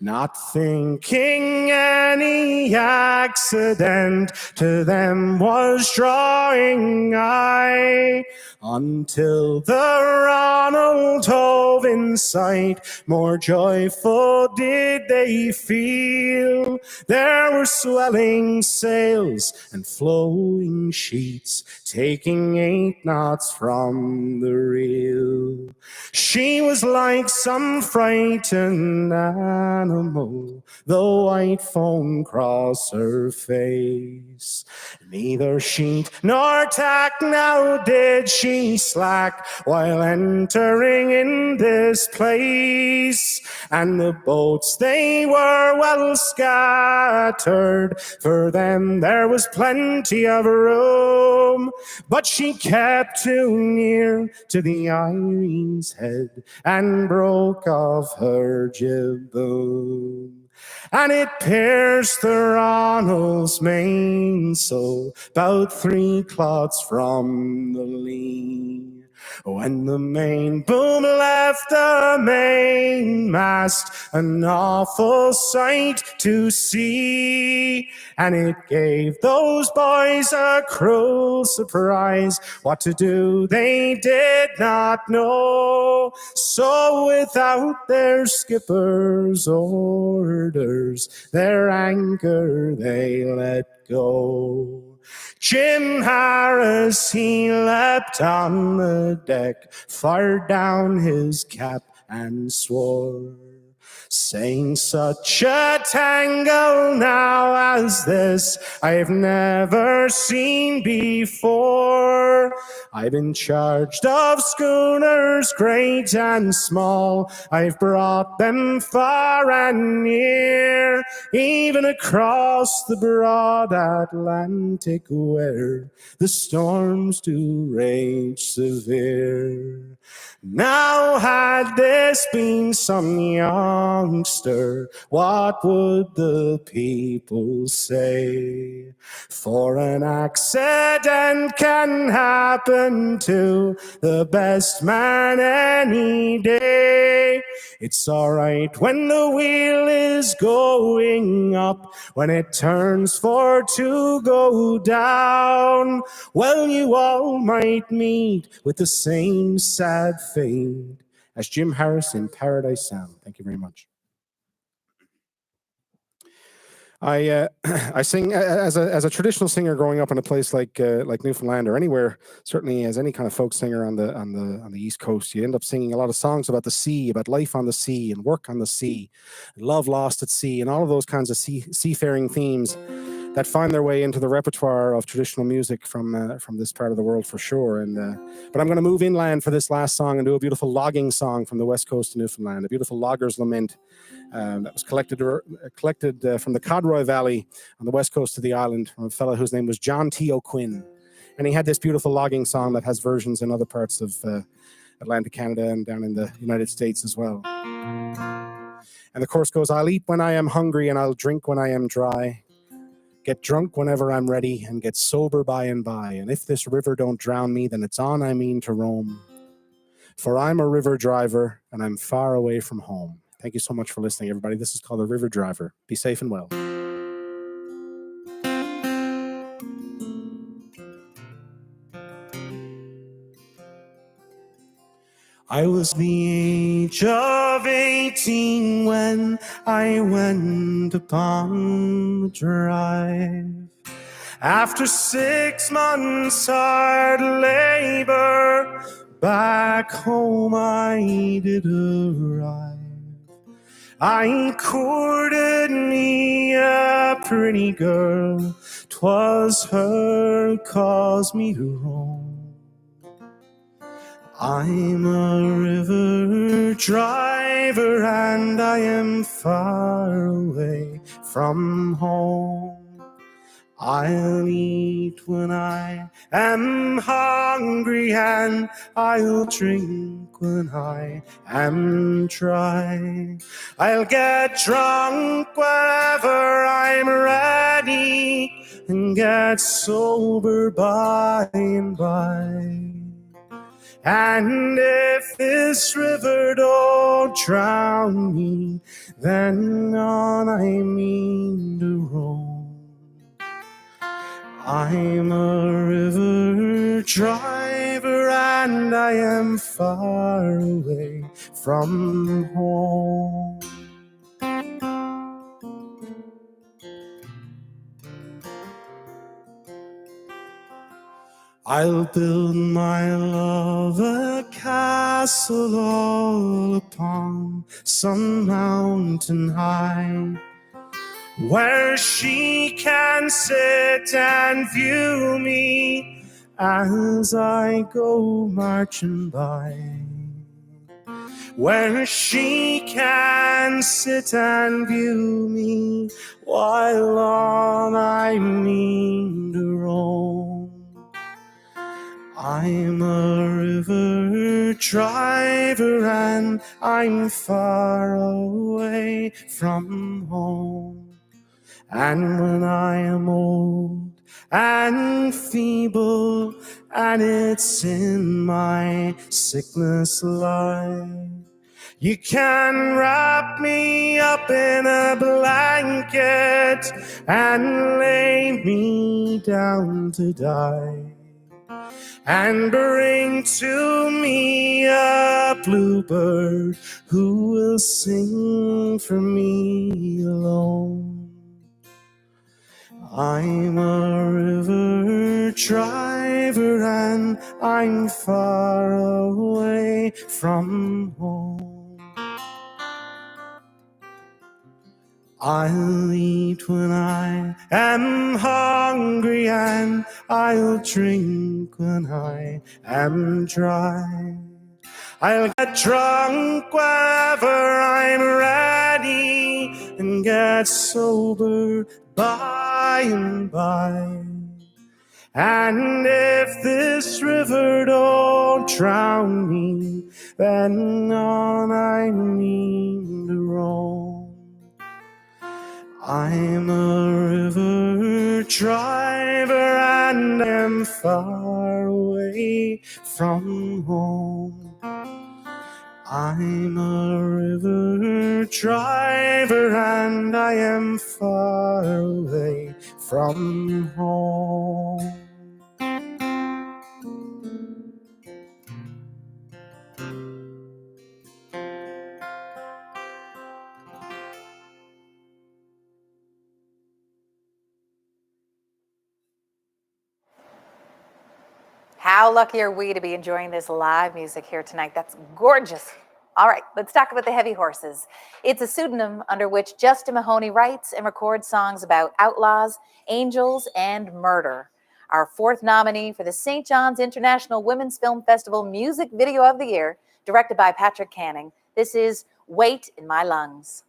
S10: not thinking any accident to them was drawing nigh, until the Ronald hove in sight. More joyful did they feel. There were swelling sails and flowing sheets, taking 8 knots from the reel. She was like some frightened animal, the white foam cross her face. Neither sheet nor tack now did she slack while entering in this place. And the boats, they were well scattered, for them there was plenty of room. But she kept too near to the Irene's head and broke off her jib boom. And it pierced the Ronald's mainsail, 'bout 3 clots from the lee. When the main boom left the mainmast, an awful sight to see. And it gave those boys a cruel surprise. What to do they did not know. So without their skipper's orders, their anchor they let go. Jim Harris, he leapt on the deck, fired down his cap and swore, saying, such a tangle now as this I've never seen before. I've been charged of schooners great and small. I've brought them far and near, even across the broad Atlantic where the storms do rage severe. Now had this been some youngster, what would the people say? For an accident can happen to the best man any day. It's all right when the wheel is going up, when it turns for to go down. Well, you all might meet with the same sad fate as Jim Harris in Paradise Sound. Thank you very much. I sing as a traditional singer growing up in a place like Newfoundland or anywhere. Certainly, as any kind of folk singer on the East Coast, you end up singing a lot of songs about the sea, about life on the sea and work on the sea, love lost at sea, and all of those kinds of seafaring themes that find their way into the repertoire of traditional music from this part of the world for sure. But I'm going to move inland for this last song and do a beautiful logging song from the west coast of Newfoundland, a beautiful logger's lament that was collected from the Codroy Valley on the west coast of the island from a fellow whose name was John T. O'Quinn. And he had this beautiful logging song that has versions in other parts of Atlantic Canada and down in the United States as well. And the chorus goes, I'll eat when I am hungry and I'll drink when I am dry. Get drunk whenever I'm ready, and get sober by and by. And if this river don't drown me, then it's on I mean to roam. For I'm a river driver, and I'm far away from home. Thank you so much for listening, everybody. This is called The River Driver. Be safe and well. I was the age of 18 when I went upon the drive. After 6 months hard labor, back home I did arrive. I courted me a pretty girl, 'twas her caused me to roam. I'm a river driver and I am far away from home. I'll eat when I am hungry and I'll drink when I am dry. I'll get drunk whenever I'm ready and get sober by and by. And if this river don't drown me, then on I mean to roam. I'm a river driver and I am far away from home. I'll build my love a castle all upon some mountain high, where she can sit and view me as I go marching by. Where she can sit and view me while on I mean to roam. I'm a river driver and I'm far away from home. And when I am old and feeble, and it's in my sickness lie, you can wrap me up in a blanket and lay me down to die, and bring to me a bluebird who will sing for me alone. I'm a river driver and I'm far away from home. I'll eat when I am hungry and I'll drink when I am dry. I'll get drunk whenever I'm ready and get sober by and by. And if this river don't drown me, then on I mean to roam. I'm a river driver and am far away from home. I'm a river driver and I am far away from home.
S2: How lucky are we to be enjoying this live music here tonight? That's gorgeous. All right, let's talk about the Heavy Horses. It's a pseudonym under which Justin Mahoney writes and records songs about outlaws, angels, and murder. Our fourth nominee for the St. John's International Women's Film Festival Music Video of the Year, directed by Patrick Canning. This is Weight in My Lungs.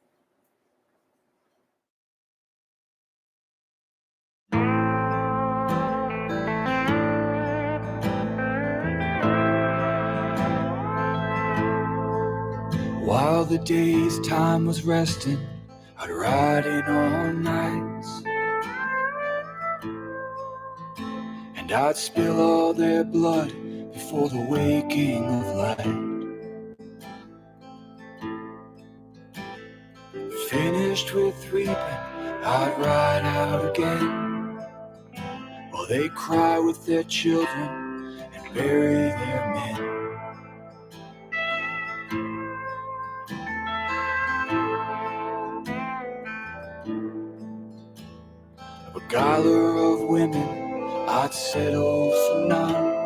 S11: While the day's time was resting, I'd ride in all nights. and I'd spill all their blood before the waking of light. Finished with reaping, I'd ride out again, while they cry with their children and bury their men. A beguiler of women, I'd settle for none.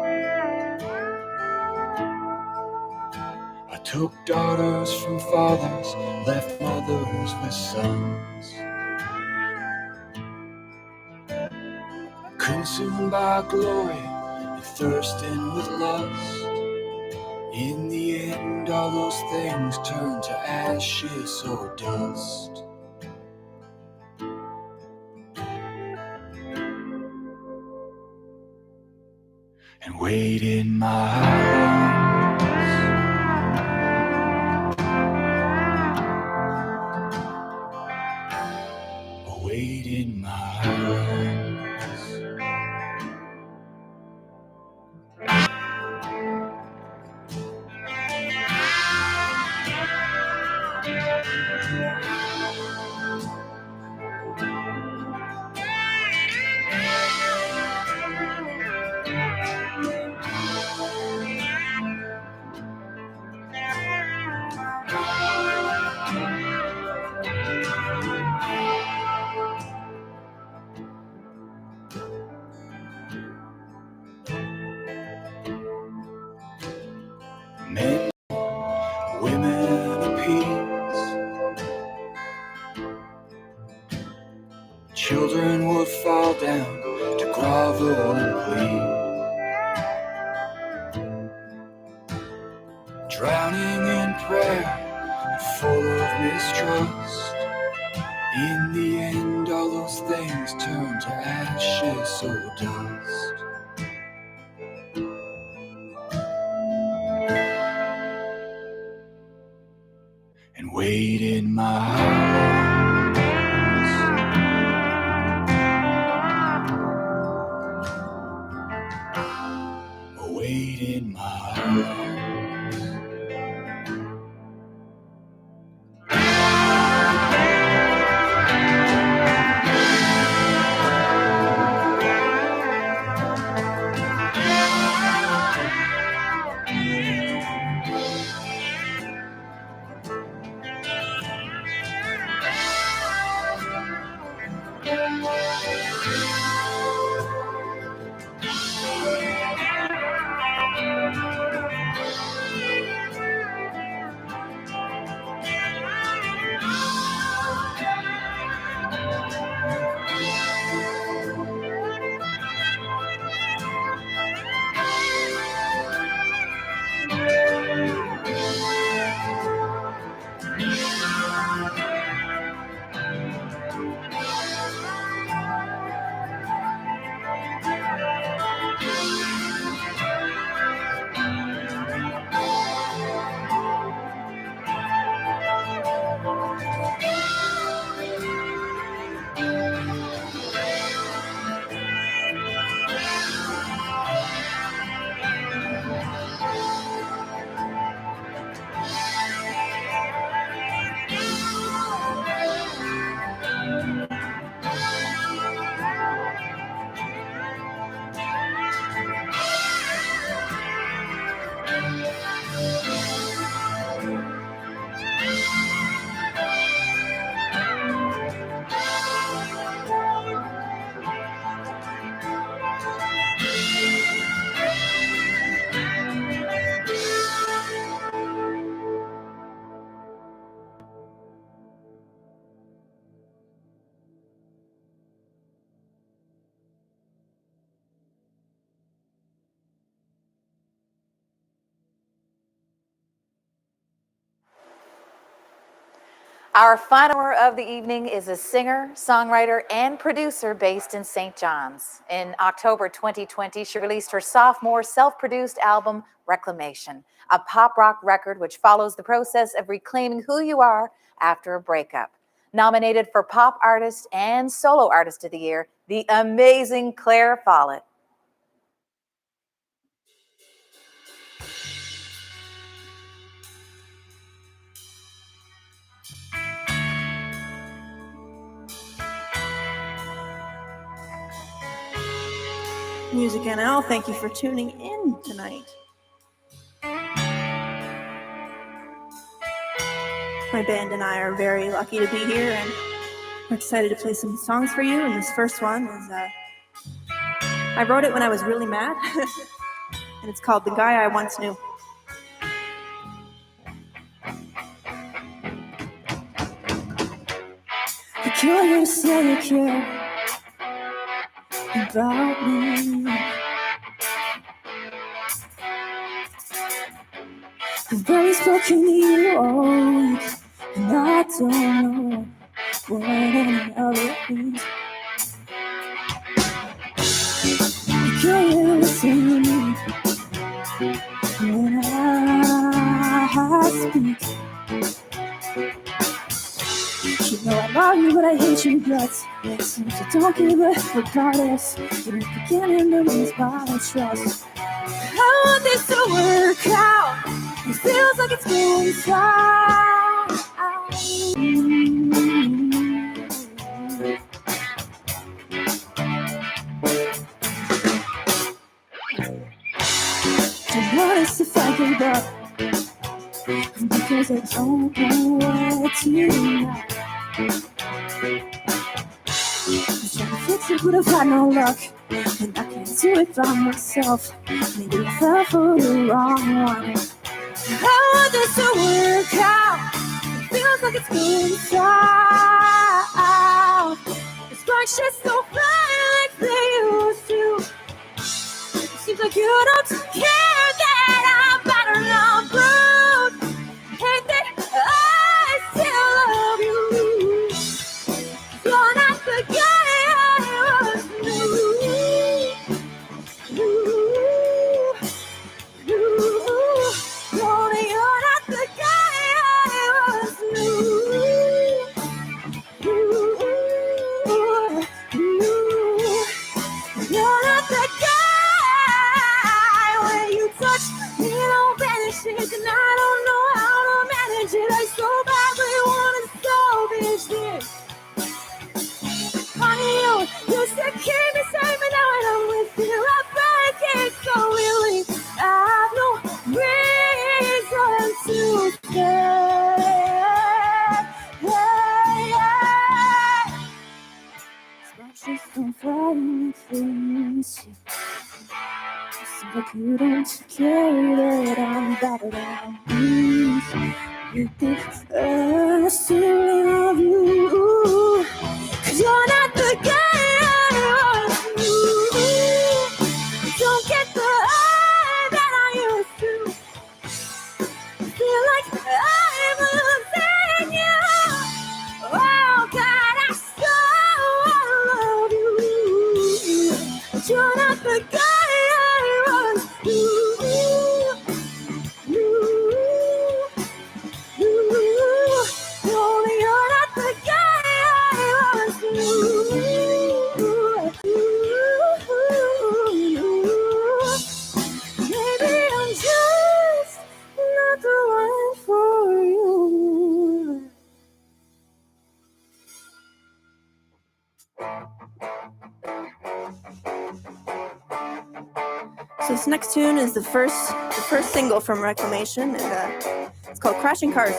S11: I took daughters from fathers, left mothers with sons. Consumed by glory and thirsting with lust. In the end, all those things turn to ashes or dust. And wait in my arms. Wait in my arms. Men, women apiece, children would fall down to grovel and plead, drowning in prayer and full of mistrust. In the end, all those things turn to ashes or dust. And wait in my arms. Wait in my arms.
S2: Our final hour of the evening is a singer, songwriter, and producer based in St. John's. In October 2020, she released her sophomore self-produced album, Reclamation, a pop rock record which follows the process of reclaiming who you are after a breakup. Nominated for Pop Artist and Solo Artist of the Year, the amazing Clare Follett.
S12: Music NL, thank you for tuning in tonight. My band and I are very lucky to be here, and we're excited to play some songs for you. And this first one is, I wrote it when I was really mad, and it's called The Guy I Once Knew. I care you to say you care about me. I've barely spoken to you all week, and I don't know what any of it means. I care you to listen to me when I speak. You know I love you, but I hate your guts. So don't give a regardless. Even if you can't handle me, my trust. I want this to work out. It feels like it's going south. I'm honest if I give up, because I don't know what to do now. I'm trying to fix it, but I've had no luck, and I can't do it by myself. Maybe I fell for the wrong one. I want this to work out. It feels like it's going south. The sparks just don't fly like they used to. It seems like you don't care that I'm battered and blue. Hate that I still love you. You're not the guy I was knew. You're not the guy I was knew. You're not the guy. When you touch me, it all vanishes, and I don't know how to manage it. I so badly want to salvage this. Honey, you used to keep me safe, but now when I'm with you, I break it so really. I have no reason to stay. Sparks just don't fly like things. It seems like you don't care that I'm battered and bruised. You think I still love you, 'cause you're not the guy I was knew. Don't get the eye that I used to. Feel like I'm losing you. Oh God, I so love you. But you're not the guy I was Only you're not the guy I was Maybe I'm just not the one for you. So this next tune is the first single from Reclamation, and it's called Crashing Cars.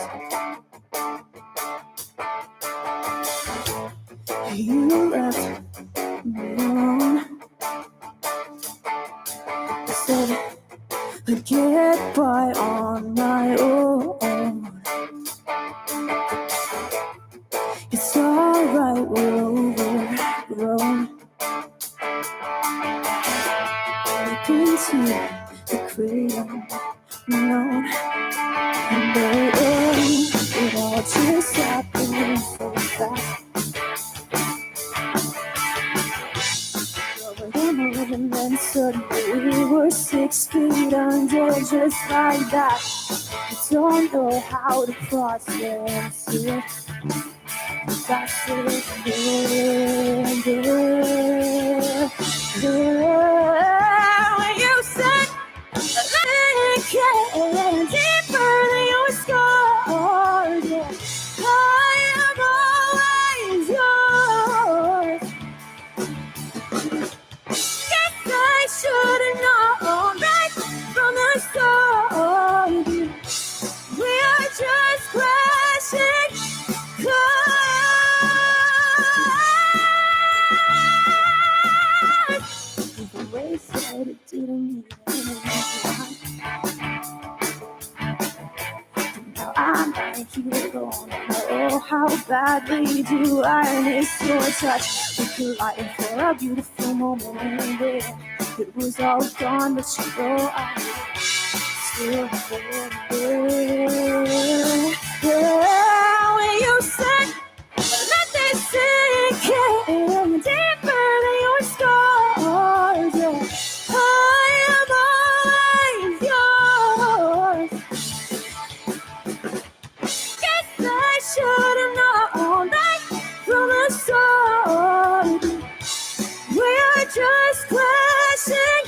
S12: You left me alone. Said I'd get by on my own. It's alright, we're overgrown. Into the cradle, known. And it all just happened so fast. And then suddenly we were 6 feet under, just like that. I don't know how to process it. That's when you said I can't deeper than your scars. I am always yours. Guess I keep it going. Oh, how badly do I miss your touch. We collided for a beautiful moment, and then it was all gone, but you know I still there. Yeah, when you said, let this sink in deeper than your scars. Yeah. I am always yours. Guess I should have known that from the start. We are just crashing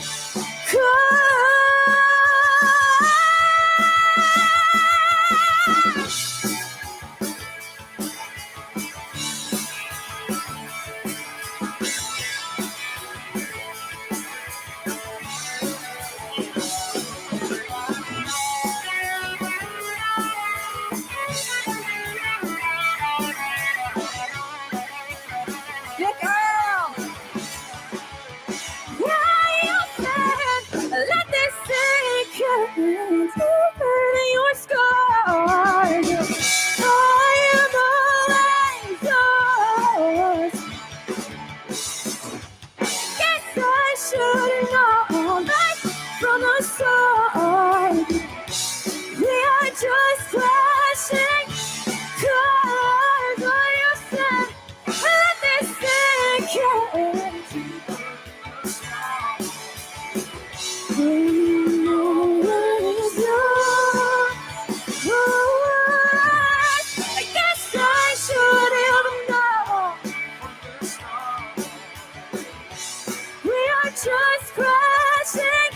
S12: let this sink in deeper than your scars. I am always yours. Guess I should have known right from the start. We are just crashing cars. What you said, let this sink in. I guess I should have known. We are just crashing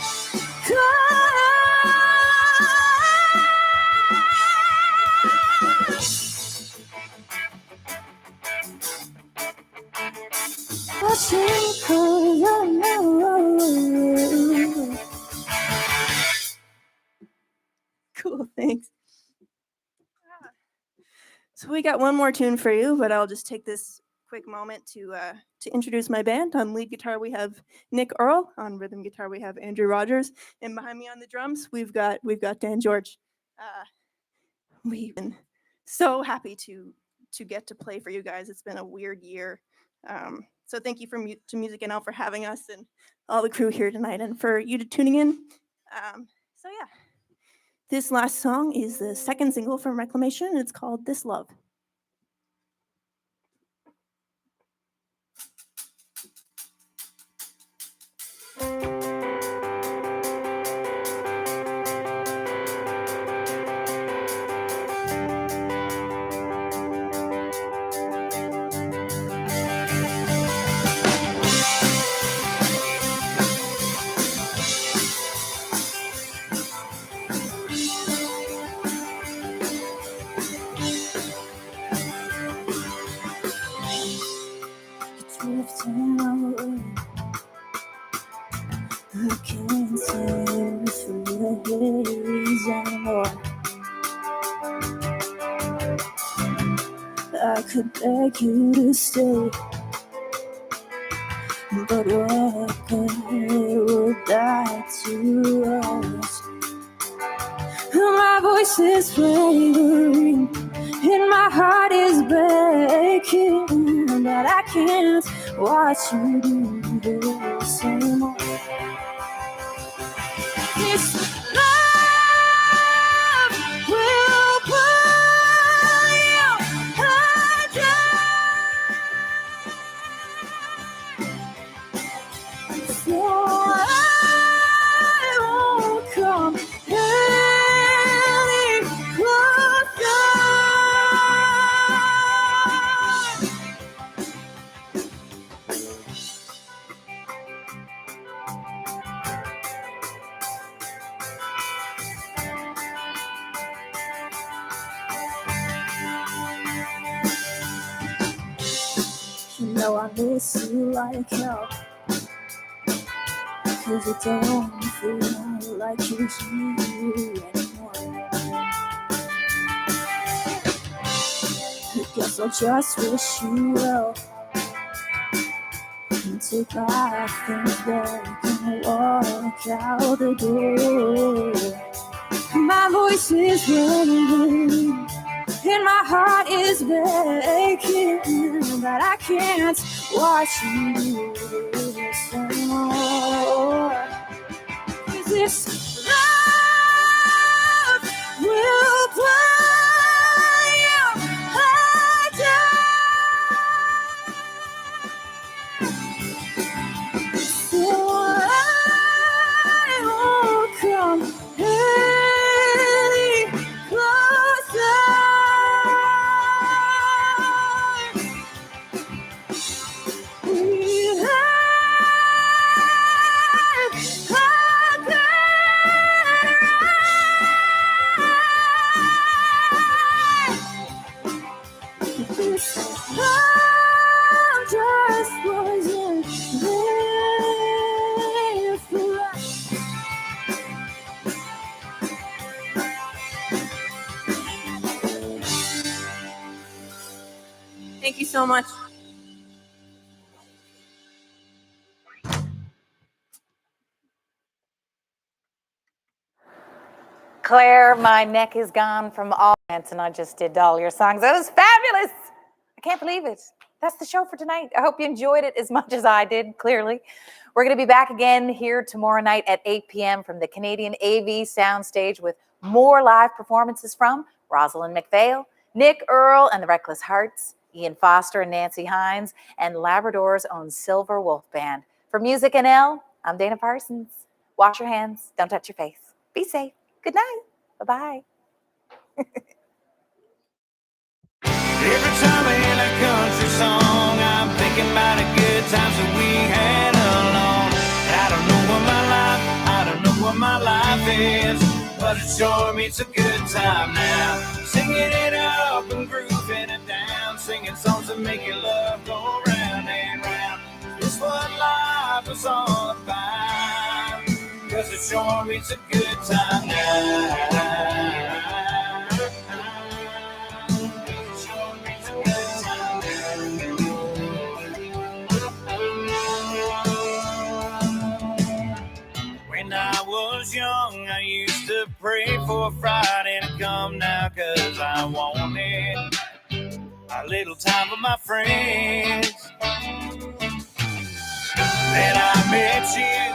S13: Cool, thanks. So we got one more tune for you, but I'll just take this quick moment to introduce my band. On lead guitar we have Nick Earl. On rhythm guitar we have Andrew Rogers, and behind me on the drums we've got Dan George. We've been so happy to get to play for you guys. It's been a weird year. So thank you to Music NL for having us and all the crew here tonight, and for you tuning in. So yeah, this last song is the second single from Reclamation, and it's called This Love.
S12: Drifting away, I can't see through the haze anymore. I could beg you to stay, but what good would that do us? My voice is wavering, and my heart is breaking, but I can't watch you do this anymore. This love will pull you under. So I won't come any closer. You know I miss you like hell, 'cause it don't feel like you're here anymore. I guess I'll just wish you well and take my things back and walk out the door. My voice is running, and my heart is breaking, but I can't watch you do this anymore. 'Cause this love will burn you down. So I won't come any closer. This love just wasn't there for us.
S13: Thank you so much.
S2: Claire, my neck is gone from all dance, and I just did all your songs. It was fabulous. I can't believe it. That's the show for tonight. I hope you enjoyed it as much as I did, clearly. We're going to be back again here tomorrow night at 8 p.m. from the Canadian AV Soundstage with more live performances from Rosalind McPhail, Nick Earl and the Reckless Hearts, Ian Foster and Nancy Hines, and Labrador's own Silver Wolf Band. For Music NL, I'm Dana Parsons. Wash your hands. Don't touch your face. Be safe. Good night. Bye-bye.
S3: Every time I hear that country song, I'm thinking about the good times that we had alone. I don't know what my life is, but it sure means a good time now. Singing it up and grooving it down, singing songs that make your love go round and round. It's what life was all about, 'cause it sure means a good time now. When I was young, I used to pray for a Friday to come now, 'cause I wanted a little time with my friends. Then I met you